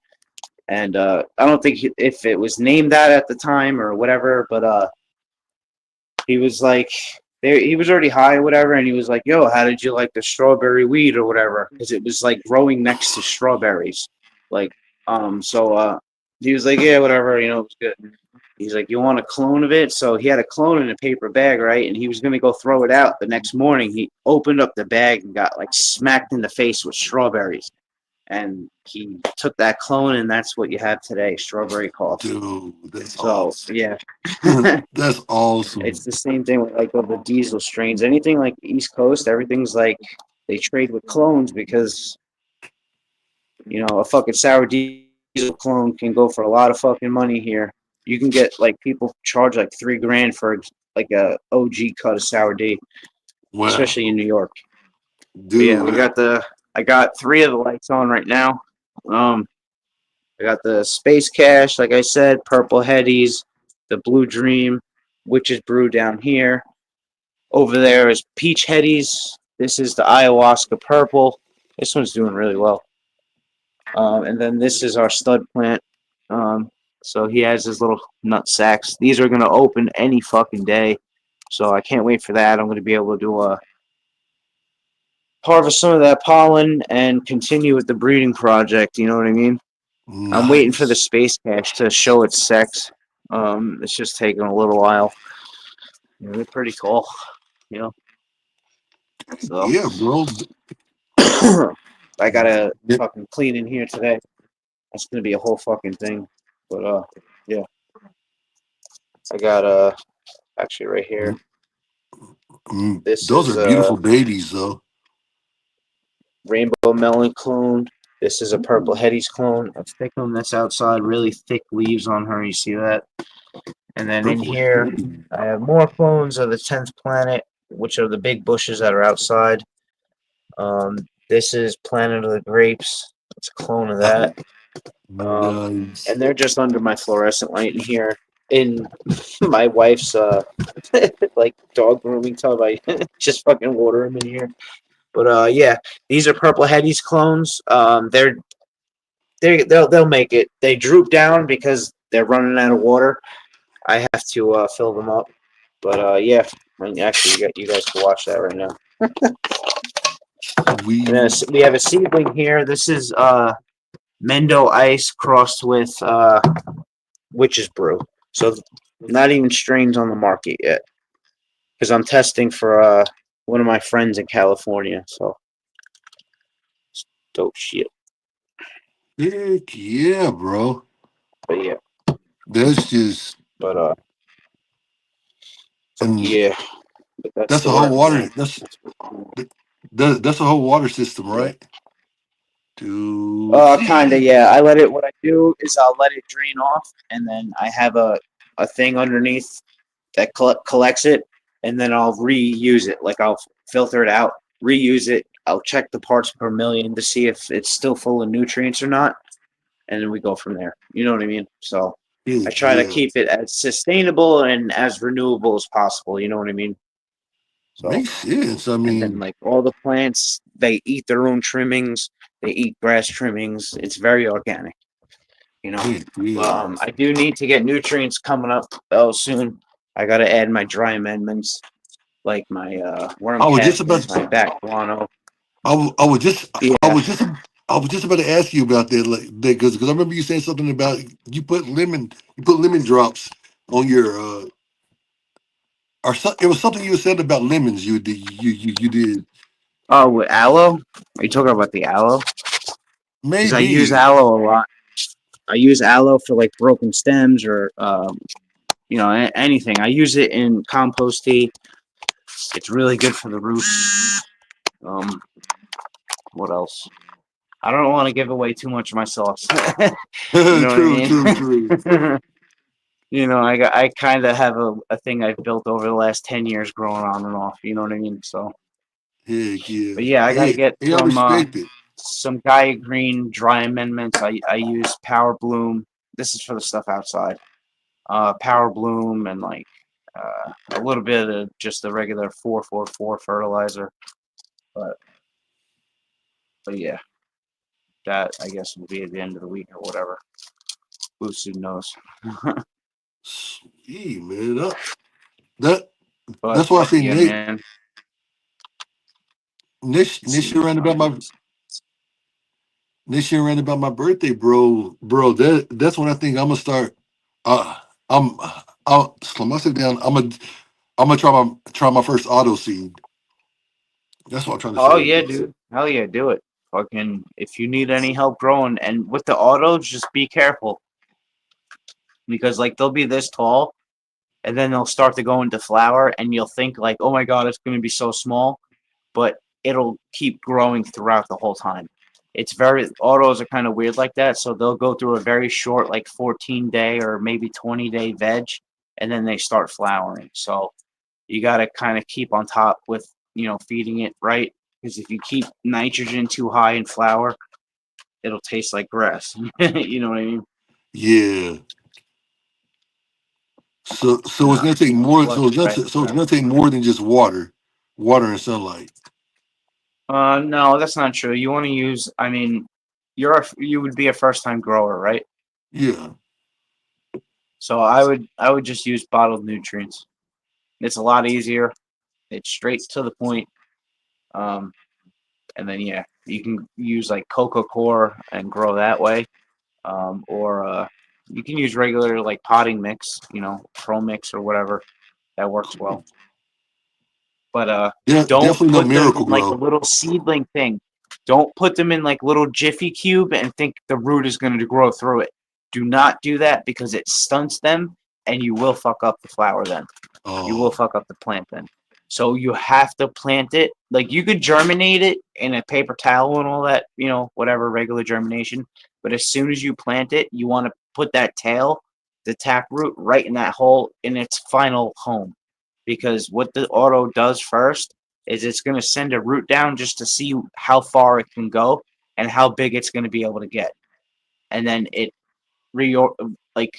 And I don't think if it was named that at the time or whatever, but he was like, he was already high or whatever, and he was like, "Yo, how did you like the strawberry weed or whatever?" Because it was like growing next to strawberries, like, so he was like, "Yeah, whatever, it was good." He's like, "You want a clone of it?" So he had a clone in a paper bag, right? And he was gonna go throw it out. The next morning, he opened up the bag and got like smacked in the face with strawberries. And he took that clone, and that's what you have today, strawberry cough. Dude, that's So awesome. yeah, That's awesome. it's the same thing with like the diesel strains. Anything like East Coast, everything's like they trade with clones because a fucking sour diesel clone can go for a lot of fucking money here. You can get like people charge like $3,000 for like a OG cut of sour D, Wow, especially in New York. But dude. yeah, I got 3 of the lights on right now. I got the Space Cash, like I said, Purple Headies, the Blue Dream, Witch's Brew down here. Over there is Peach Headies. This is the Ayahuasca Purple. This one's doing really well. And then this is our stud plant. So he has his little nut sacks. These are going to open any fucking day. So I can't wait for that. I'm going to be able to do harvest some of that pollen and continue with the breeding project. You know what I mean? Nice. I'm waiting for the Space Cash to show its sex. It's just taking a little while. They're pretty cool, So Yeah, bro. I gotta fucking clean in here today. That's gonna be a whole fucking thing. But yeah. I got actually right here. Those are beautiful babies, though. Rainbow melon clone. This is a purple Headies clone. A thick one that's outside, really thick leaves on her. You see that? And then in here, I have more clones of the 10th planet, which are the big bushes that are outside. This is Planet of the Grapes. It's a clone of that. Nice. And they're just under my fluorescent light in here. In my wife's like dog grooming tub, I just fucking water them in here. But yeah, these are Purple Headies clones. They'll make it. They droop down because they're running out of water. I have to fill them up. But yeah, actually, you guys can watch that right now. And then we have a seedling here. This is Mendo Ice crossed with Witch's Brew. So not even strains on the market yet. Because I'm testing for one of my friends in California. So it's dope shit. Heck yeah, bro. But yeah. That's just. But yeah. But that's the whole water. That's a whole water system, right? Dude. Kind of, yeah. What I do is I'll let it drain off, and then I have a thing underneath that collects it, and then I'll reuse it. Like I'll filter it out, reuse it. I'll check the parts per million to see if it's still full of nutrients or not, and then we go from there. You know what I mean? So I try to keep it as sustainable and as renewable as possible. You know what I mean? So, makes sense. I and then mean, like all the plants, they eat their own trimmings. They eat grass trimmings. It's very organic. You know. yeah. I do need to get nutrients coming up soon. I got to add my dry amendments, like my worm I was just about castings, my back guano. I was just I Yeah. was just I was just about to ask you about that, like that, because I remember you saying something about you put lemon drops on your it was something you said about lemons you did. Oh, with aloe? Are you talking about the aloe? Because I use Maybe. aloe a lot. I use aloe for like broken stems or anything. I use it in compost tea. It's really good for the roots. Um, what else? I don't want to give away too much of my sauce. You know what I True, true, true. mean? I kind of have a thing I've built over the last 10 years growing on and off. You know what I mean? So, Heck yeah. but yeah, I got to get Hey, I respect it. some Gaia Green dry amendments. I use Power Bloom. This is for the stuff outside. Power Bloom and like a little bit of just the regular 444 fertilizer. But yeah, that I guess will be at the end of the week or whatever. Who knows? Sweet, man. That But that's why I say yeah, man. Next year around about my birthday, bro. That's when I think I'm gonna start. Uh, I'll slow myself down. I'm gonna try my first auto seed. That's what I'm trying to Oh say. I yeah, guess. dude. Hell yeah, do it. Fucking if you need any help growing and with the autos, just be careful. Because like they'll be this tall and then they'll start to go into flower and you'll think like, oh my god, it's gonna be so small, but it'll keep growing throughout the whole time. It's very autos are kind of weird like that, so they'll go through a very short, like 14-day or maybe 20-day veg, and then they start flowering. So you got to kind of keep on top with feeding it right, because if you keep nitrogen too high in flower, it'll taste like grass. You know what I mean? Yeah. So it's Nah, gonna take no more. flush grass. So it's gonna take more than just water and sunlight. No, that's not true. You want to use. I mean, you would be a first time grower, right? Yeah. So I would just use bottled nutrients. It's a lot easier. It's straight to the point. Um, and then yeah, you can use like Coco Core and grow that way. Or you can use regular like potting mix, Pro Mix or whatever. That works well. But Yeah. don't Definitely no put them miracle in like a grow. little seedling thing. Don't put them in like little Jiffy Cube and think the root is going to grow through it. Do not do that because it stunts them and you will fuck up the flower then. You will Oh. fuck up the plant then. So you have to plant it. Like you could germinate it in a paper towel and all that, whatever regular germination. But as soon as you plant it, you want to put that tail, the tap root, right in that hole in its final home. Because what the auto does first is it's going to send a root down just to see how far it can go and how big it's going to be able to get. And then it like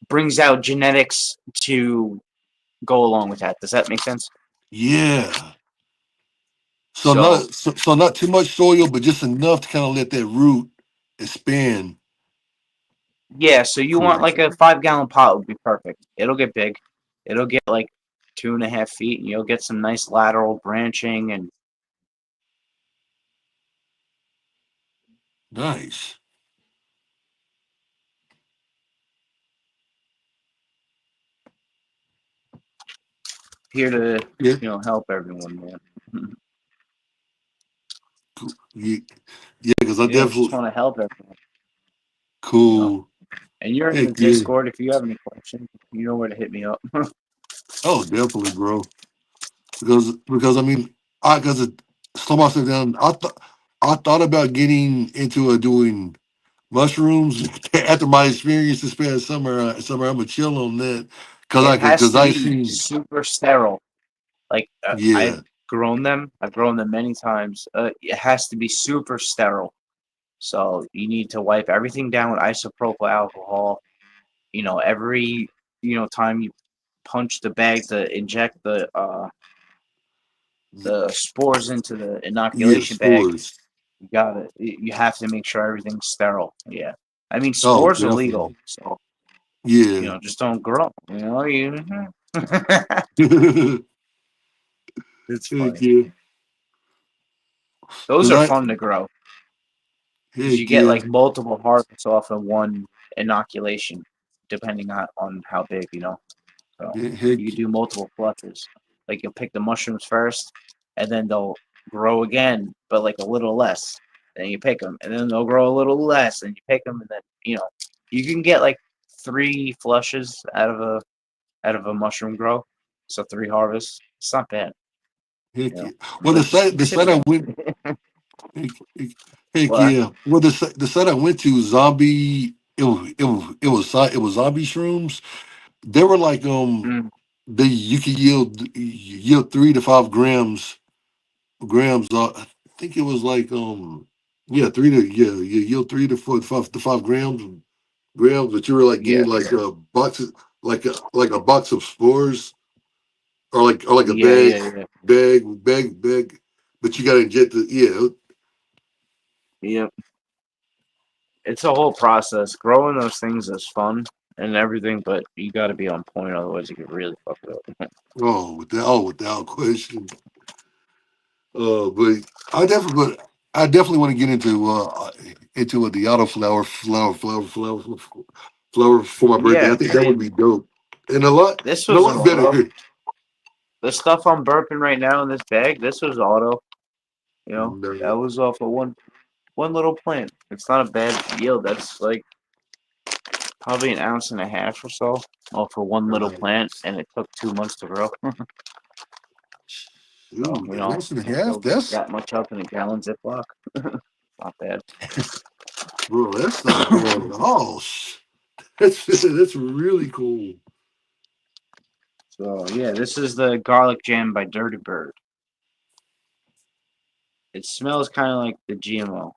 brings out genetics to go along with that. Does that make sense? Yeah. So So not too much soil, but just enough to kind of let that root expand. yeah, so you want Correct. like a 5-gallon pot would be perfect. It'll get big. It'll get like 2.5 feet, and you'll get some nice lateral branching. And Nice. here to Yeah. help everyone, man. Cool. Yeah. Yeah. Because I Yeah, just definitely want to help everyone. You know. cool. And you're in the Heck yeah. Discord. If you have any questions, you know where to hit me up. Oh, definitely, bro. Because I mean, I because it slow myself down. I thought about getting into doing mushrooms after my experience this past summer. Summer, I'm gonna chill on that It has because to I be seen super sterile. Like yeah. I've grown them. I've grown them many times. It has to be super sterile. So you need to wipe everything down with isopropyl alcohol. Every time you punch the bag to inject the spores into the Yeah, inoculation bag, spores. you got it. You have to make sure everything's sterile. Yeah, I mean Oh, spores are legal, definitely. so Yeah. just don't grow. It's Heck funny. yeah. Those Cause are I fun to grow because you heck get yeah. like multiple harvests off of one inoculation, depending on how big. So Heck you do multiple flushes. Like you'll pick the mushrooms first, and then they'll grow again, but like a little less. Then you pick them, and then they'll grow a little less, and you pick them, and then you can get like 3 flushes out of a mushroom grow. So 3 harvests. It's not bad. heck You yeah. know, Well but just the consider site I that. went heck, heck, heck What? yeah. Well the site I went to, zombie it was zombie shrooms. They were like Mm, they you could yield 3 to 5 grams. I think it was like yeah, you yield 3 to 5 grams, but you were like yeah, getting like a boxes like a box of spores or like a yeah, yeah, yeah. bag, but you gotta inject the yeah. Yep. It's a whole process. Growing those things is fun and everything, but you got to be on point, otherwise you get really fucked up. Without question. But I definitely want to get into the flower for my birthday. Yeah, I think I that would mean, be dope and this a was an lot better. auto. The stuff I'm burping right now in this bag, this was auto. That No, was off of one little plant. It's not a bad yield. That's like probably an ounce and a half or so off of one little plant, and it took 2 months to grow. So shoot, an ounce and a half. filled that much up in a gallon Ziploc. Not bad. That's not bad at all. That's really cool. So yeah, this is the garlic jam by Dirty Bird. It smells kind of like the GMO,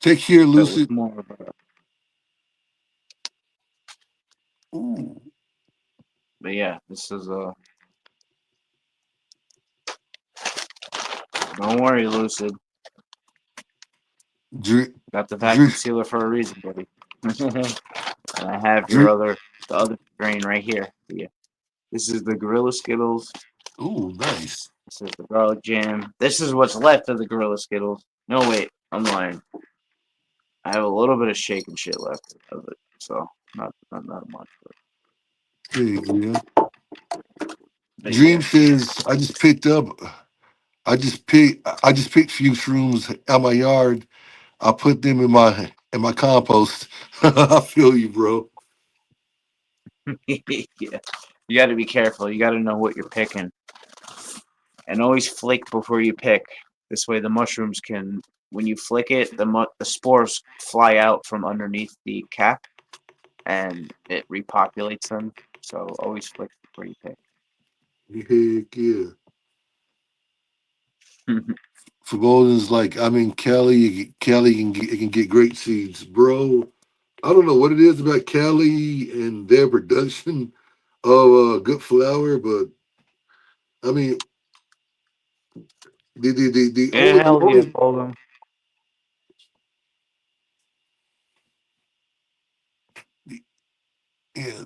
Take care, but with Lucid. more of a. Ooh, But yeah, this is a. Don't worry, Lucid. drink, Got the vacuum drink, sealer for a reason, buddy. And I have drink. the other strain right here. Yeah, this is the Gorilla Skittles. Ooh, nice. This is the garlic jam. This is what's left of the Gorilla Skittles. No, wait, I'm lying. I have a little bit of shake and shit left of it, so not much. Hey, yeah. But Dream yeah, says I just picked few shrooms out my yard. I put them in my compost. I feel you, bro. yeah. You got to be careful. You got to know what you're picking, and always flick before you pick. This way, the mushrooms can, when you flick it, the spores fly out from underneath the cap, and it repopulates them. So always flick before you pick. Heck yeah. For Golden's like I'm in Cali. Cali can get great seeds, bro. I don't know what it is about Cali and their production of good flour, but I mean Yeah, hell the yeah, only hold the, yeah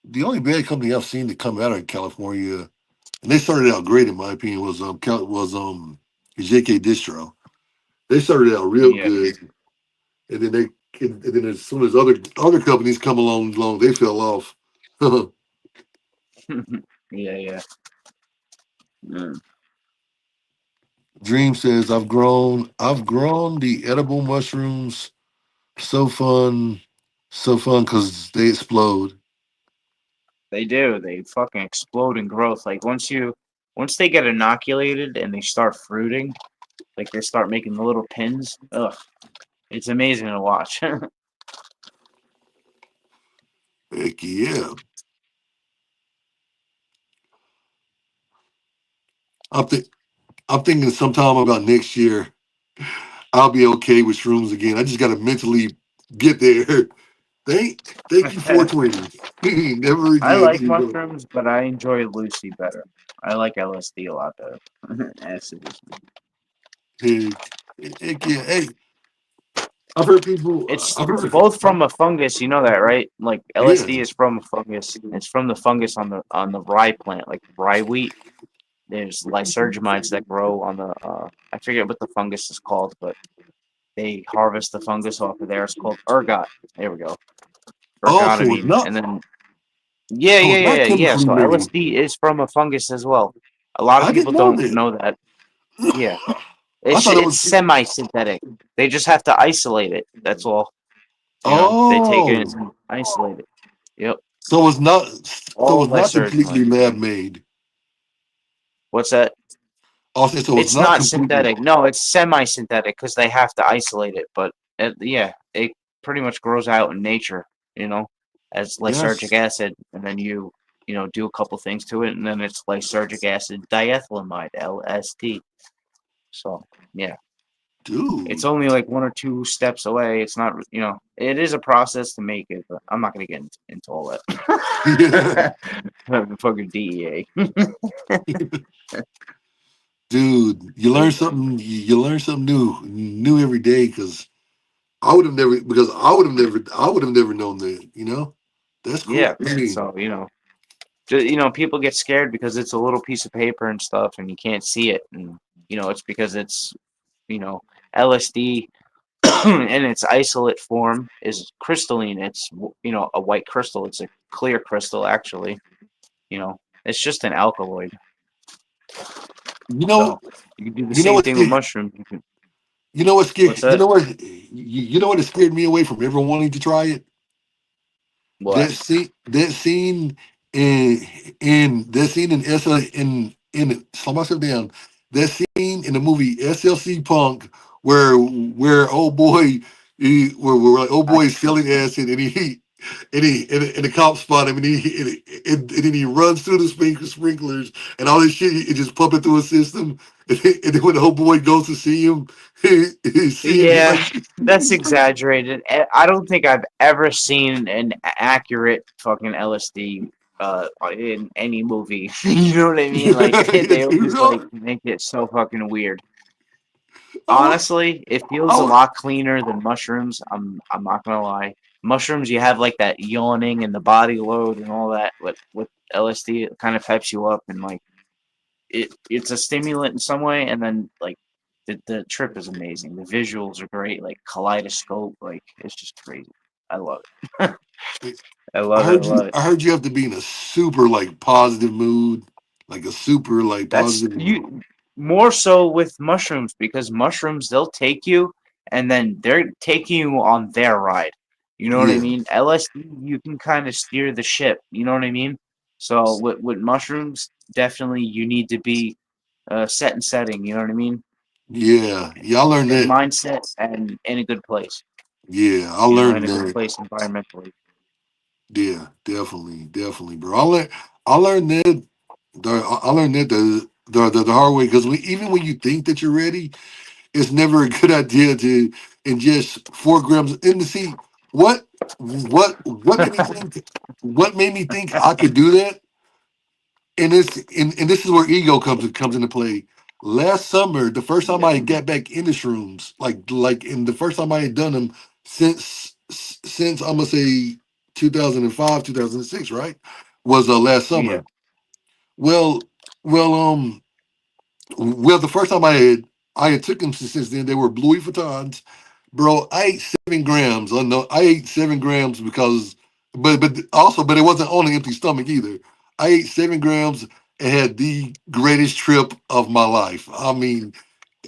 the only bad company I've seen that come out of California, and they started out great in my opinion, was JK Distro. They started out real Yeah. good, and then and then as soon as other companies come along, they fell off. Yeah, yeah. Mm. Dream says I've grown the edible mushrooms. So fun because they explode. They do. They fucking explode in growth. Like once they get inoculated and they start fruiting, Like they start making the little pins. Ugh, it's amazing to watch. Heck yeah. I'm, th- I'm thinking sometime about next year, I'll be okay with shrooms again. I just got to mentally get there. Thank you, 420. Never I again. like Here you go. mushrooms, but I enjoy Lucy better. I like LSD a lot better. Acid is- Heck yeah. Hey, I've heard people. It's I've heard. both from a fungus, you know that, right? Like Yeah. LSD is from a fungus. It's from the fungus on the rye plant, like rye wheat. There's lysergamides that grow on the I forget what the fungus is called, but they harvest the fungus off of there. It's called ergot. There we go. Also, it's Ergotamine. not. And then yeah, So yeah, it's yeah, not yeah, yeah. chemically So made. LSD is from a fungus as well. A lot of I people didn't know don't that. know that. Yeah. I thought it It's was. semi-synthetic. They just have to isolate it. That's all. You know, they take it Oh, and isolate it. Yep. so it's not. So All it's not lysergamide. completely lab made. What's that? Also, so it's It's not not completely. synthetic. No, it's semi-synthetic because they have to isolate it. But yeah, it pretty much grows out in nature. You know, as lysergic That's acid, and then you know do a couple things to it, and then it's lysergic acid diethylamide (LSD). So yeah, it's dude. only like one or two steps away. It's not you know it is a process to make it, but I'm not gonna get into all Yeah, that. Fucking DEA. dude. You learn something new every day. Because I would have never. Because I would have never known that. That's cool. Yeah. I mean, So you know, people get scared because it's a little piece of paper and stuff, and you can't see it, and you know, it's because it's you know LSD in its isolate form is crystalline. It's you know a white crystal. It's a clear crystal actually. You know, it's just an alkaloid. you know. So you can do the You know same what? thing with mushrooms. You can, You know what what's scared? You that? know what? You know what? It scared me away from ever wanting to try it. What? That scene in slow myself down. That scene in the movie SLC Punk where old boy where like old boy is selling acid and the cop spot him and then he runs through the sprinklers and all this shit it just pumping through his system and then when the old boy goes to see him he's seeing him Yeah, like that's exaggerated. I don't think I've ever seen an accurate fucking LSD in any movie. You know what I mean? Like they you always like know make it so fucking weird. I, Honestly, it feels a I, lot cleaner than mushrooms. I'm not gonna lie. Mushrooms, you have like that yawning and the body load and all that. With LSD, it kind of peps you up and like it's a stimulant in some way, and then like the trip is amazing. The visuals are great, like kaleidoscope, like it's just crazy. I love it. I I love it. I heard you. love it. I heard you have to be in a super like positive mood, like a super like That's positive. you more so with mushrooms because mushrooms they'll take you and then they're taking you on their ride. You know what I Yeah, mean? LSD you can kind of steer the ship. You know what I mean? So with mushrooms, definitely you need to be set and setting. You know what I mean? yeah. I learned Good that. mindset and in a good place. Yeah, I You know, in learned a good that. place environmentally. Yeah, definitely, bro. I learned that. I learned that the hard way because even when you think that you're ready, it's never a good idea to ingest 4 grams. And to see what made me think what made me think I could do that and this is where ego comes into play. Last summer, the first time Yeah. I got back into shrooms, like in the first time I had done them since I'm gonna say 2005, 2006, right? Was last Yeah. summer. Well, well, the first time I had took them since then they were Louis Vuittons, bro. I ate 7 grams. I ate 7 grams because, but it wasn't on an empty stomach either. I ate 7 grams and had the greatest trip of my life. I mean,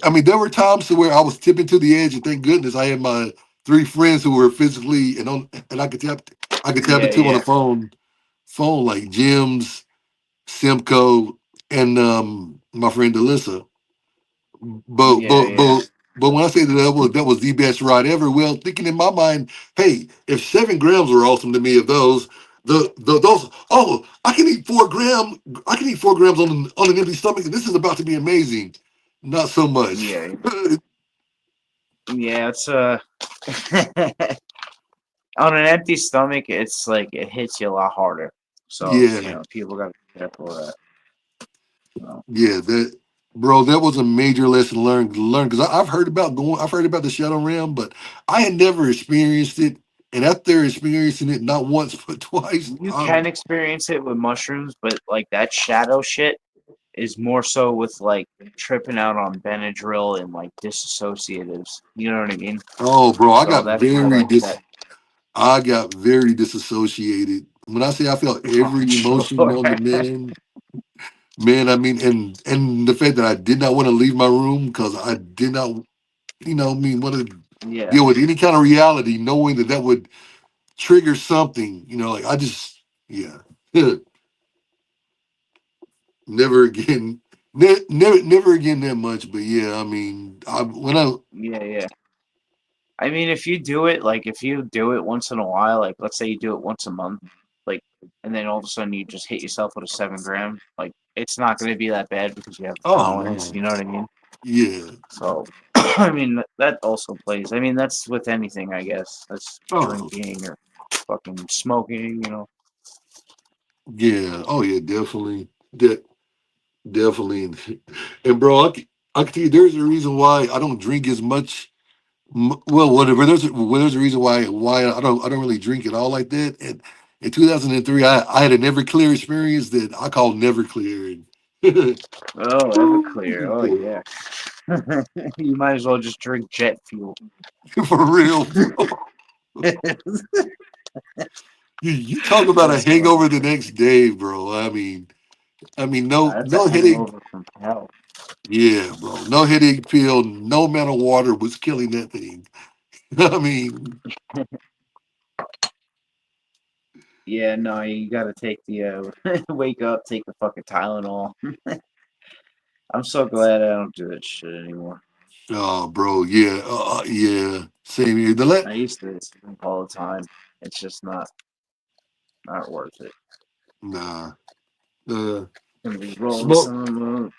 there were times to where I was tipping to the edge, and thank goodness I had my 3 friends who were physically and I could tap Yeah, into them on the yeah. phone like Jim's, Simcoe, and my friend Alyssa. But Yeah, but yeah. but when I say that was the best ride ever, well, thinking in my mind, hey, if 7 grams were awesome to me, of those, those, oh, I can eat 4 grams on an empty stomach, and this is about to be amazing. Not so much. Yeah. Yeah, it's on an empty stomach, it's like it hits you a lot harder. So, Yeah, people gotta be careful of that. yeah, bro, that was a major lesson learned because I've heard about the Shadow Realm, but I had never experienced it. And after experiencing it not once but twice, You can experience it with mushrooms, but like that shadow shit is more so with like tripping out on Benadryl and like disassociatives. You know what I mean? oh, bro, So that's more like that. I got very disassociated. When I say I felt Oh, every sure. emotion known to man, I mean, and the fact that I did not want to leave my room because I did not, want to Yeah. deal with any kind of reality, knowing that would trigger something. Like I just, yeah, never again, never again that much. But yeah, I mean, Yeah, yeah. I mean, if you do it once in a while, like let's say you do it once a month, like, and then all of a sudden you just hit yourself with a 7 gram, like it's not going to be that bad because you have the oh tolerance. no, You know what I mean? yeah, So, I mean, that also plays. I mean, that's with anything, I guess. That's oh drinking or fucking smoking. yeah, oh yeah, definitely, definitely. And bro, I can tell you, there's a reason why I don't drink as much. Well, whatever. There's a reason why I don't really drink at all like that. And in 2003, I had a never clear experience that I call never clear. Oh, Everclear. Oh yeah. You might as well just drink jet fuel. For real, bro. You talk about a That's funny. hangover the next day, bro. I mean, That's a no headache. hangover from hell. Yeah, bro. No headache pill, no amount of water was killing that thing. I mean, Yeah, no, you gotta take the wake up, take the fucking Tylenol. I'm so glad I don't do that shit anymore. oh, bro, yeah, yeah. Same here. I used to drink all the time. It's just not worth it. Nah. Uh, Gonna be rolling smoke. some.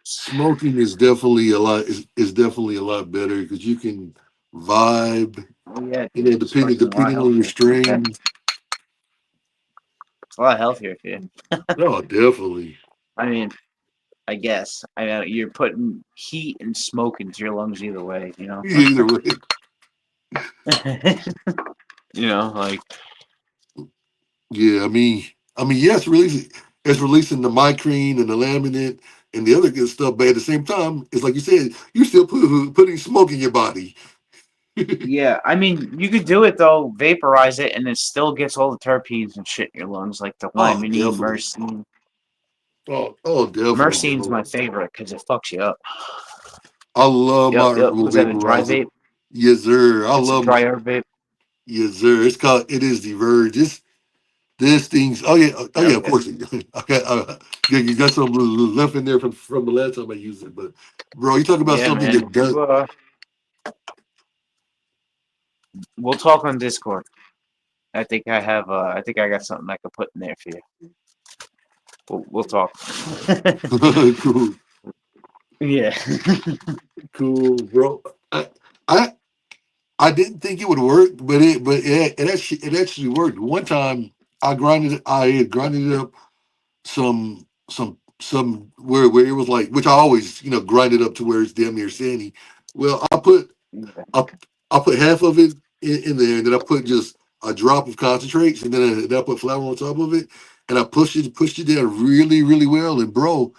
Smoking is definitely a lot better because you can vibe. Oh yeah, dude, it's Depending fucking a lot depending on your healthier. Yeah, strain. it's a lot healthier for you. Oh, definitely. I mean, I guess. I mean, you're putting heat and smoke into your lungs either way. Either way. Like Yeah, I mean, yes, it's releasing the micrine and the laminate and the other good stuff, but at the same time, it's like you said, you still putting smoke in your body. yeah. I mean, you could do it though, vaporize it, and it still gets all the terpenes and shit in your lungs, like the Oh, limonene, definitely. myrcene. Oh, definitely, Myrcene's bro. my favorite because it fucks you up. I love my Yep, yep. herbal Was that a dry vaporizer. vape? Yes, sir. I It's a love my dry herb vape. yes, sir. It is the Verge. This thing's oh yeah, Hell of yeah. course. Okay, yeah, you got some left in there from the last time I used it. But bro, you talk about Yeah, something man. that does. We'll talk on Discord. I think I have. I think I got something I could put in there for you. We'll talk. Cool, Yeah. cool, bro. I I didn't think it would work, but it actually worked. One time I had grinded up some where it was like, which I always grind it up to where it's damn near sandy. Well, I, I put half of it in there, and then I put just a drop of concentrates, and then I put flour on top of it, and I pushed it down really really well. And bro,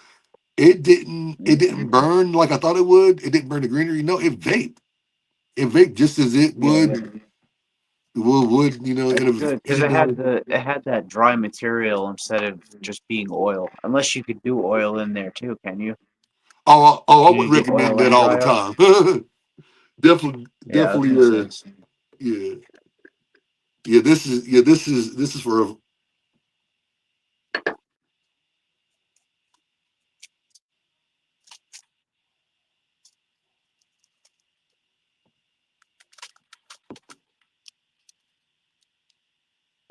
it didn't burn like I thought it would. It didn't burn the greenery. No, it vaped just as it Yeah, yeah. would That's in good because any other. it had that dry material instead of just being oil. Unless you could do oil in there too, can you? I Can would you do recommend oil that and all the dry herb? time. Definitely, Yeah, I was definitely. gonna say. Yeah, yeah. This is for.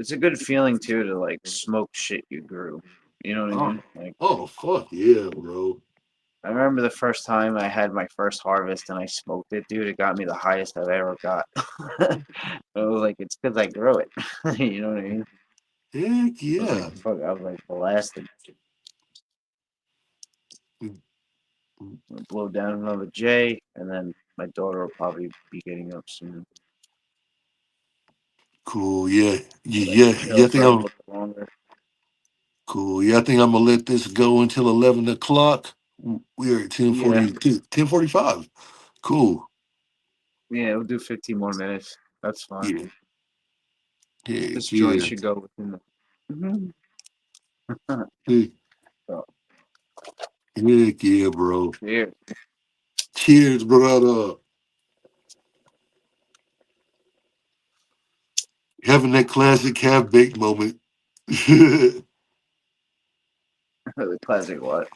it's a good feeling too to like smoke shit you grew. You know what I Oh, mean? Like oh, fuck yeah, bro. I remember the first time I had my first harvest and I smoked it, dude. It got me the highest I've ever got. I was like, it's because I grew it. You know what I mean? Heck I was like, yeah. fuck. I was like blasted. I'll blow down another J, and then my daughter will probably be getting up soon. Cool. Yeah. But I can Yeah. chill I think for a I'm little longer. cool. Yeah. I think I'm gonna let this go until 11 o'clock. We are at Yeah, 10:45. Cool. yeah. We'll do 15 more minutes. That's fine. Yeah. Heck This joint yeah. should go within the. Mhm. Hey, So, heck yeah, bro. here. Cheers, brother. Having that classic half baked moment. The classic what?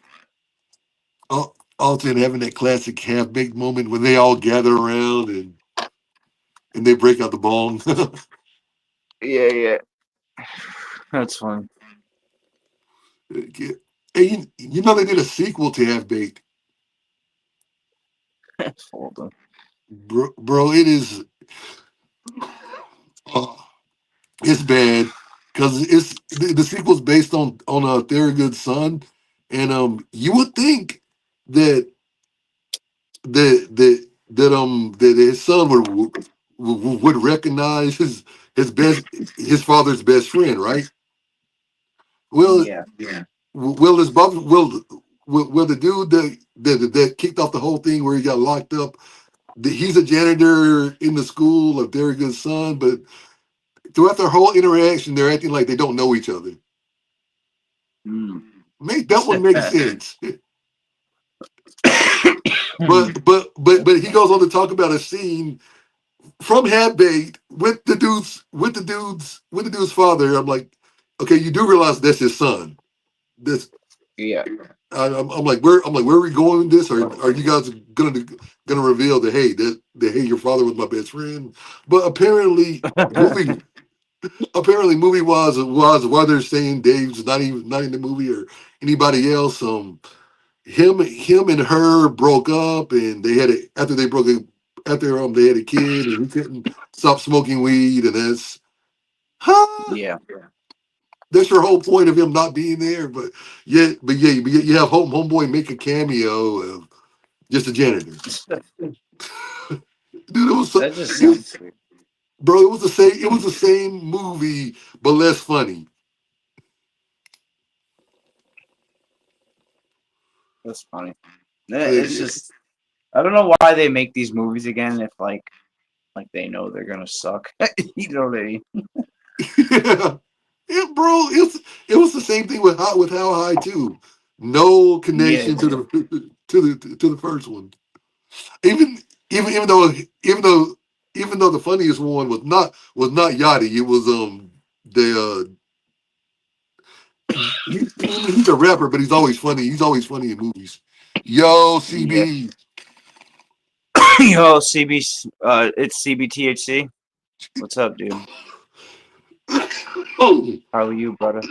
Also, having that classic half baked moment when they all gather around and they break out the bong. Yeah, yeah. That's fun. Yeah. Hey, you know they did a sequel to Half Baked, Hold on. bro. It is, uh, it's bad because the sequel's based on a Thurgood's son, and you would think that that his son would recognize his father's best friend, right? Well, Yeah. will his brother will the dude that kicked off the whole thing where he got locked up? He's a janitor in the school of very good son, but throughout their whole interaction, they're acting like they don't know each other. Mm. Make that one make sense. But he goes on to talk about a scene from Half Baked with the dude's father. I'm like, okay, you do realize that's his son. This Yeah. I'm like, where are we going with this? Are you guys gonna reveal that that hey, your father was my best friend? But movie movie was while they're saying Dave's not in the movie or anybody else. Him and her broke up, and they had after they broke up after they had a kid, and he couldn't stop smoking weed, and huh? Yeah. That's your whole point of him not being there. But you have homeboy make a cameo of just a janitor. Dude, That just sounds weird. bro. It was the same movie, but less funny. That's funny. Like, It's just I don't know why they make these movies again if like they know they're gonna suck. You know what I mean? yeah, yeah, bro. It was the same thing with How High too. No Yeah. connection to the to the first one. Even even though even though even though the funniest one was not Yachty, it was the he's a rapper, but he's always funny. He's always funny in movies. Yo, Yeah. CB, Yo, CB, it's CBTHC. What's up, dude? oh, How are you, brother?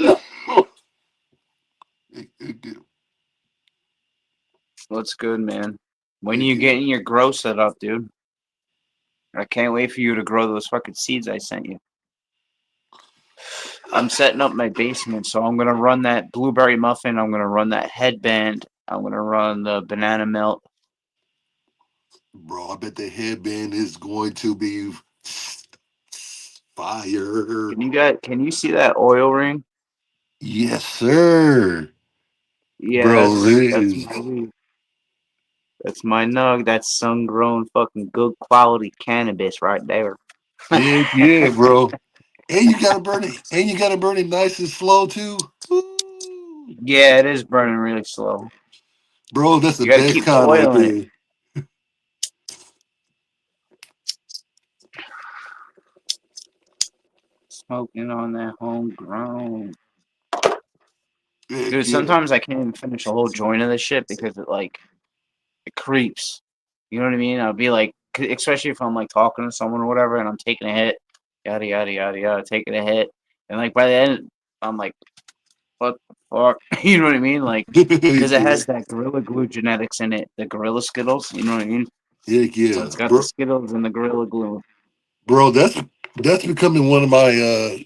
What's good, man? When are you getting your grow set up, dude? I can't wait for you to grow those fucking seeds I sent you. I'm setting up my basement, so I'm gonna run that blueberry muffin. I'm gonna run that headband. I'm gonna run the banana melt. Bro, I bet the headband is going to be fire. Can you see that oil ring? Yes, sir. Yeah, Bro, that's my nug. That's sun grown fucking good quality cannabis right there. heck yeah, bro. And you gotta burn it nice and slow too. Ooh. Yeah, it is burning really slow. Bro, that's the You got to best keep the kind right oil in it. there. Smoking on that homegrown. Heck Dude, yeah. sometimes I can't even finish a whole joint of this shit because it creeps. You know what I mean? I'll be like, especially if I'm like talking to someone or whatever, and I'm taking a hit, yada yada yada yada, taking a hit, And like by the end, I'm like, what the fuck? You know what I mean? Like, because it has that Gorilla Glue genetics in it, the Gorilla Skittles. You know what I mean? Heck So yeah, it's got the bro. Skittles and the Gorilla Glue. Bro, that's becoming one of my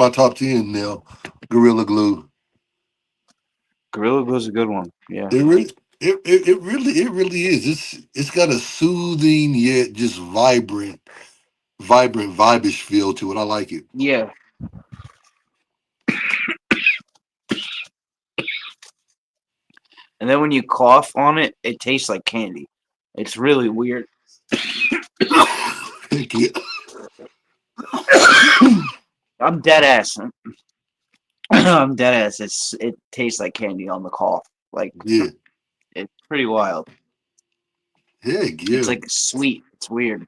top 10 now. Gorilla Glue. Gorilla Glue's a good one. Yeah. It really it really is. It's got a soothing yet just vibish feel to it. I like it. Yeah. And then when you cough on it, it tastes like candy. It's really weird. Heck yeah. I'm dead ass. I'm dead ass. It tastes like candy on the cough. Like Yeah. it's pretty wild. Heck It's yeah. like sweet. It's weird.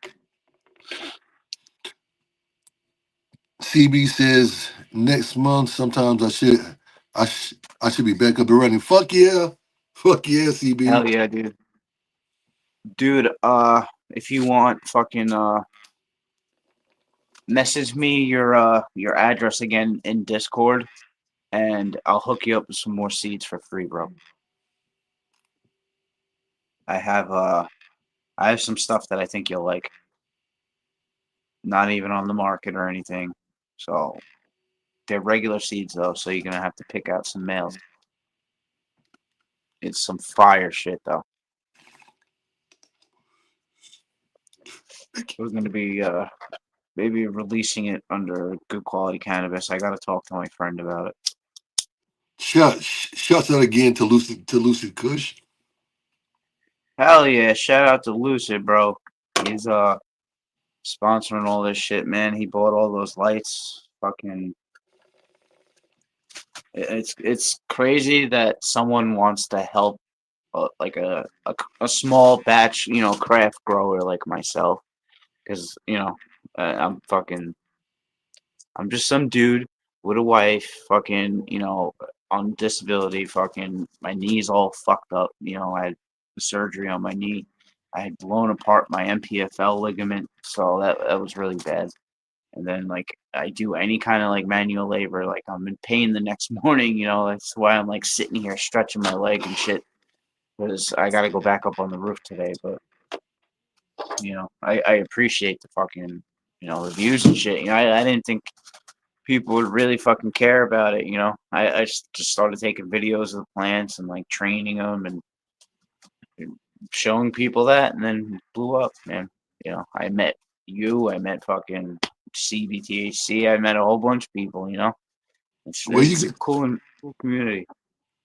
CB says next month sometimes I should be back up and running. Fuck yeah. Fuck yeah, CB. Hell yeah, dude. Dude, if you want, fucking message me your address again in Discord, and I'll hook you up with some more seeds for free, bro. I have I have some stuff that I think you'll like. Not even on the market or anything. So they're regular seeds though, so you're gonna have to pick out some males. It's some fire shit though. We're gonna be maybe releasing it under good quality cannabis. I gotta talk to my friend about it. Shouts out again to Lucid Kush. Hell yeah! Shout out to Lucid, bro. He's sponsoring all this shit, man. He bought all those lights. Fucking, it's crazy that someone wants to help like a small batch, craft grower like myself, because I'm just some dude with a wife, fucking, on disability, fucking, my knee's all fucked up. I had surgery on my knee. I had blown apart my MPFL ligament, so that was really bad. And then like I do any kind of like manual labor, like I'm in pain the next morning. That's why I'm like sitting here stretching my leg and shit because I got to go back up on the roof today. But I appreciate the fucking reviews and shit. I didn't think people would really fucking care about it. I just started taking videos of the plants and like training them and showing people that, and then blew up, man. I met you. I met fucking CBTHC. I met a whole bunch of people. Well, It's a cool community.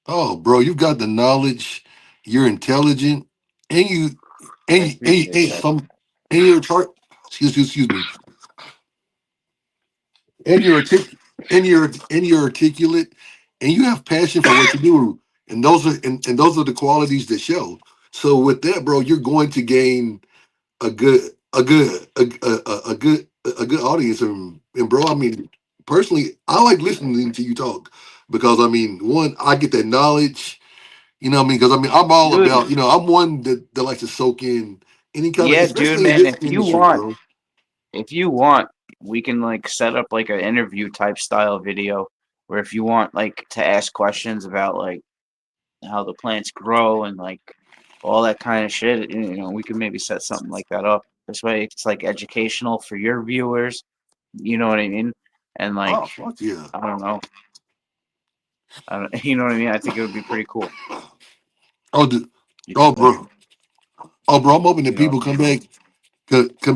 oh, bro, you've got the knowledge. You're intelligent, and you I appreciate and that. you're excuse me, and you're articulate, and you have passion for what you do, and those are the qualities that show. So with that, bro, you're going to gain a good a good a good audience, and bro, I mean, personally, I like listening to you talk because I mean, one, I get that knowledge. You know what I mean? Because I mean, I'm all Dude, about, I'm one that likes to soak in any kind of, yeah, dude, especially in man. this industry, bro. If you want, we can like set up like an interview type style video where if you want like to ask questions about like how the plants grow and like all that kind of shit, we can maybe set something like that up. This way it's like educational for your viewers. You know what I mean? And like, Oh, fuck yeah. I don't know. You know what I mean? I think it would be pretty cool. Oh, dude. You Oh, could like, bro. Oh, bro, I'm hoping that you know, people come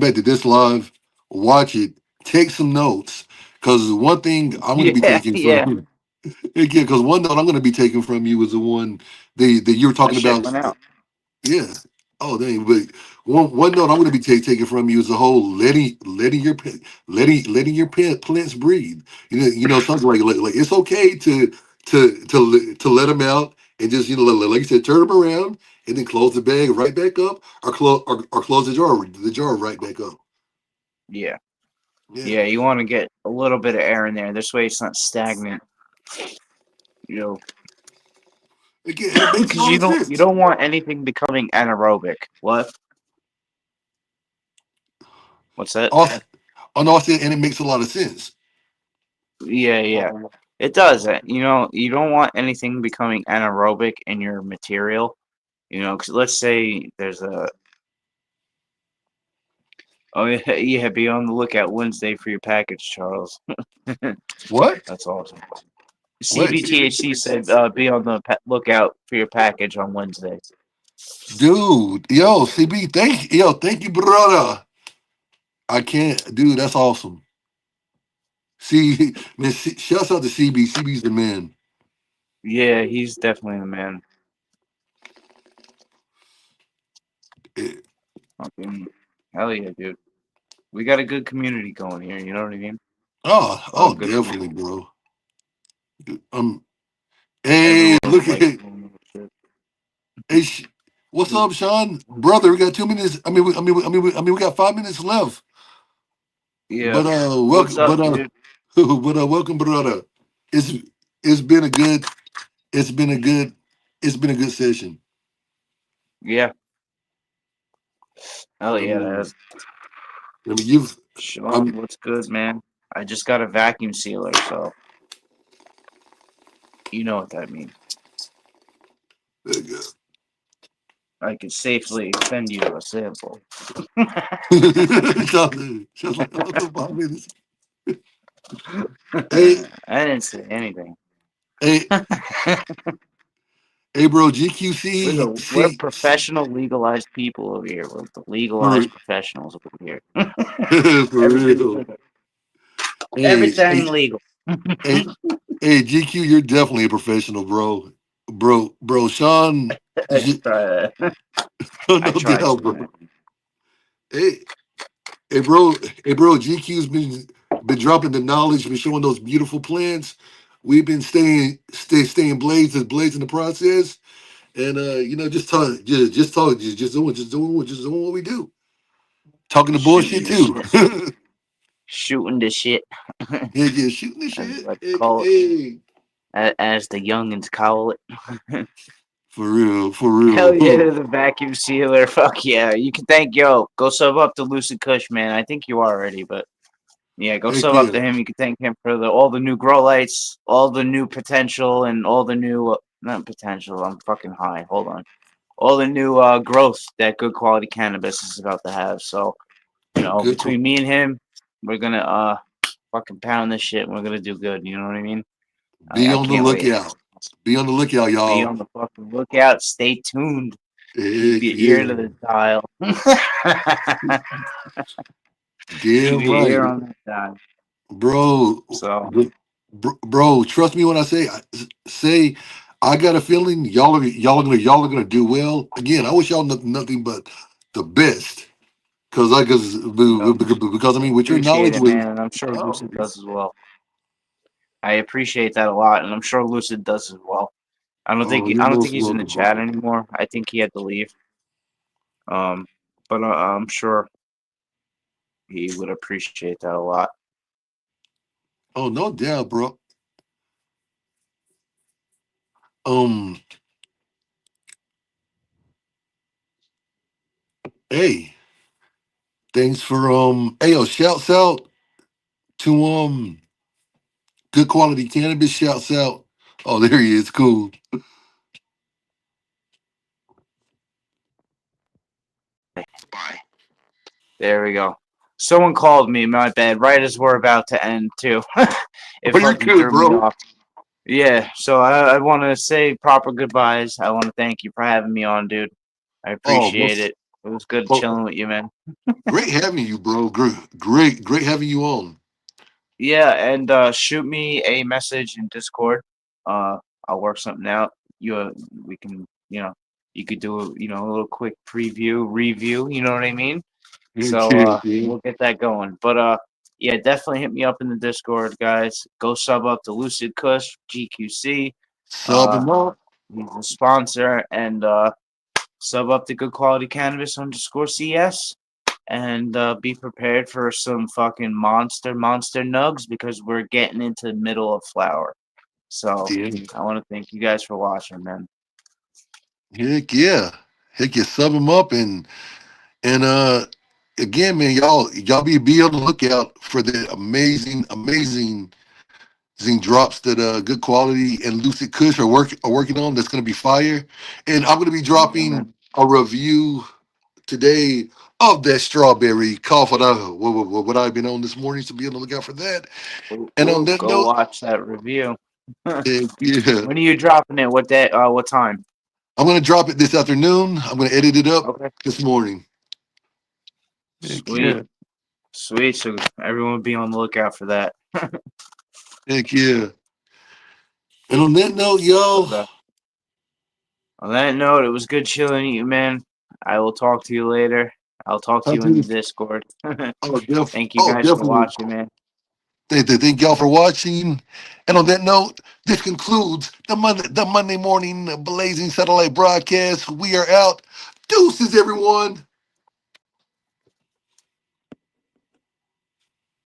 back to this live, watch it, take some notes. Because one thing I'm going to be yeah, taking yeah, from, again, because one note I'm going to be taking from you is the one that you were that talking shit about. went out. Yeah. Oh, dang. But one note I'm going to be taking from you is the whole letting your plants breathe. Something like it's okay to let them out and just like you said, turn them around and then close the bag right back up, or close the jar right back up. Yeah, Yeah. yeah. You want to get a little bit of air in there. This way it's not stagnant. You know, Again, and it makes a because lot you of don't you sense. don't want anything becoming anaerobic. What? What's that? Also, oh no, I said, and it makes a lot of sense. Yeah. It does. You know, you don't want anything becoming anaerobic in your material. You know, because let's say there's a. Oh yeah, yeah. Be on the lookout Wednesday for your package, Charles. What? That's awesome. What? CBTHC said, "Be on the lookout for your package on Wednesday." Dude, yo, CB, thank you, brother. I can't, dude. That's awesome. See, man, shouts out to CB. CB's the man. Yeah, he's definitely the man. Eh, Fucking hell yeah, dude. We got a good community going here. You know what I mean? A lot Oh, of good definitely, people. bro. Hey, Everyone look at likes it. doing this Hey, what's shit. up, Sean? Brother, we got 2 minutes. We got 5 minutes left. Yeah. But What's welcome, up, dude? welcome, brother. It's it's been a good, it's been a good, it's been a good session. Yeah. Hell I yeah, that is. mean, you've, Sean, I'm, what's good, man? I just got a vacuum sealer, so you know what that means. I can safely send you a sample. Just like 5 minutes. Hey, I didn't say anything. hey, hey, bro, We're, GQC, we're see, professional, legalized people over here. We're the for, legalized professionals over here. for Everything real. legal. Hey, Everything legal. hey, hey, GQ, you're definitely a professional, bro. Bro, Sean, I try. no I try doubt, to, bro. man. Hey, hey, bro, GQ's been dropping the knowledge, been showing those beautiful plans. We've been staying blazed in the process, and just doing what we do. Talking the bullshit Shooting the too. shit. Shooting the shit, Yeah, shooting the as we shit. like to Hey, call it, hey, as the youngins call it. for Hell yeah, real. the vacuum sealer. Fuck yeah. You can thank go sub up to Lucid Kush, man. I think you are already, but yeah, go Heck sub up yeah. to him. You can thank him for all the new grow lights, all the new potential, and all the new not potential. I'm fucking high. Hold on. All the new growth that good quality cannabis is about to have. So Good. between me and him, we're gonna fucking pound this shit. And we're gonna do good. You know what I mean? Be I on the can't wait. lookout. Be on the lookout, Be y'all. on the fucking lookout. Stay tuned. Keep Heck your ear to yeah. the dial. Keep Damn your ear right. on that dial. Bro, So bro, trust me when I say I got a feeling y'all are gonna do well. Again, I wish y'all nothing but the best. yep. Because I mean, with your Appreciate knowledge, it, with man. And I'm sure oh, Lucid does as well. I appreciate that a lot, and I'm sure Lucid does as well. you're I don't think most he's in the welcome, chat bro. anymore. I think he had to leave. Um, but I'm sure he would appreciate that a lot. Oh, no doubt, bro. Um, hey, thanks for hey, shouts out to good quality cannabis. Shouts out. Oh, there he is. Cool. There we go. Someone called me. My bad. Right as we're about to end, too. It Oh, you're fucking good, threw me bro. off. Yeah, so I want to say proper goodbyes. I want to thank you for having me on, dude. I Oh, appreciate it. It was good well, chilling with you, man. great having you, bro. Great having you on. Yeah, and shoot me a message in Discord. Uh, I'll work something out. We can, you could do a little quick preview, review. You know what I mean? So Okay. we'll get that going. But yeah, definitely hit me up in the Discord, guys. Go sub up to Lucid Kush GQC. Sub Uh, him up. he's a sponsor, and sub up to Good Quality Cannabis _CS, and be prepared for some fucking monster nugs because we're getting into the middle of flower. So Damn. I want to thank you guys for watching, man. Heck yeah. Heck yeah. Sub him up and again, man, y'all be on the lookout for the amazing drops that Good Quality and Lucid Kush are working on. That's going to be fire. And I'm going to be dropping a review today of that strawberry coffee what I've been on this morning. So be on the lookout for that. And on that Go note, watch that review. yeah, When are you dropping it? What day? What time? I'm going to drop it this afternoon. I'm going to edit it up Okay. this morning. Sweet. Sweet. So everyone will be on the lookout for that. Heck yeah. And on that note, yo, Okay. On that note, it was good chilling you, man. I will talk to you later. I'll talk to you in the Discord. Thank you guys for definitely. watching, man. Thank y'all for watching. And on that note, this concludes the Monday morning Blazing Satellite broadcast. We are out. Deuces, everyone.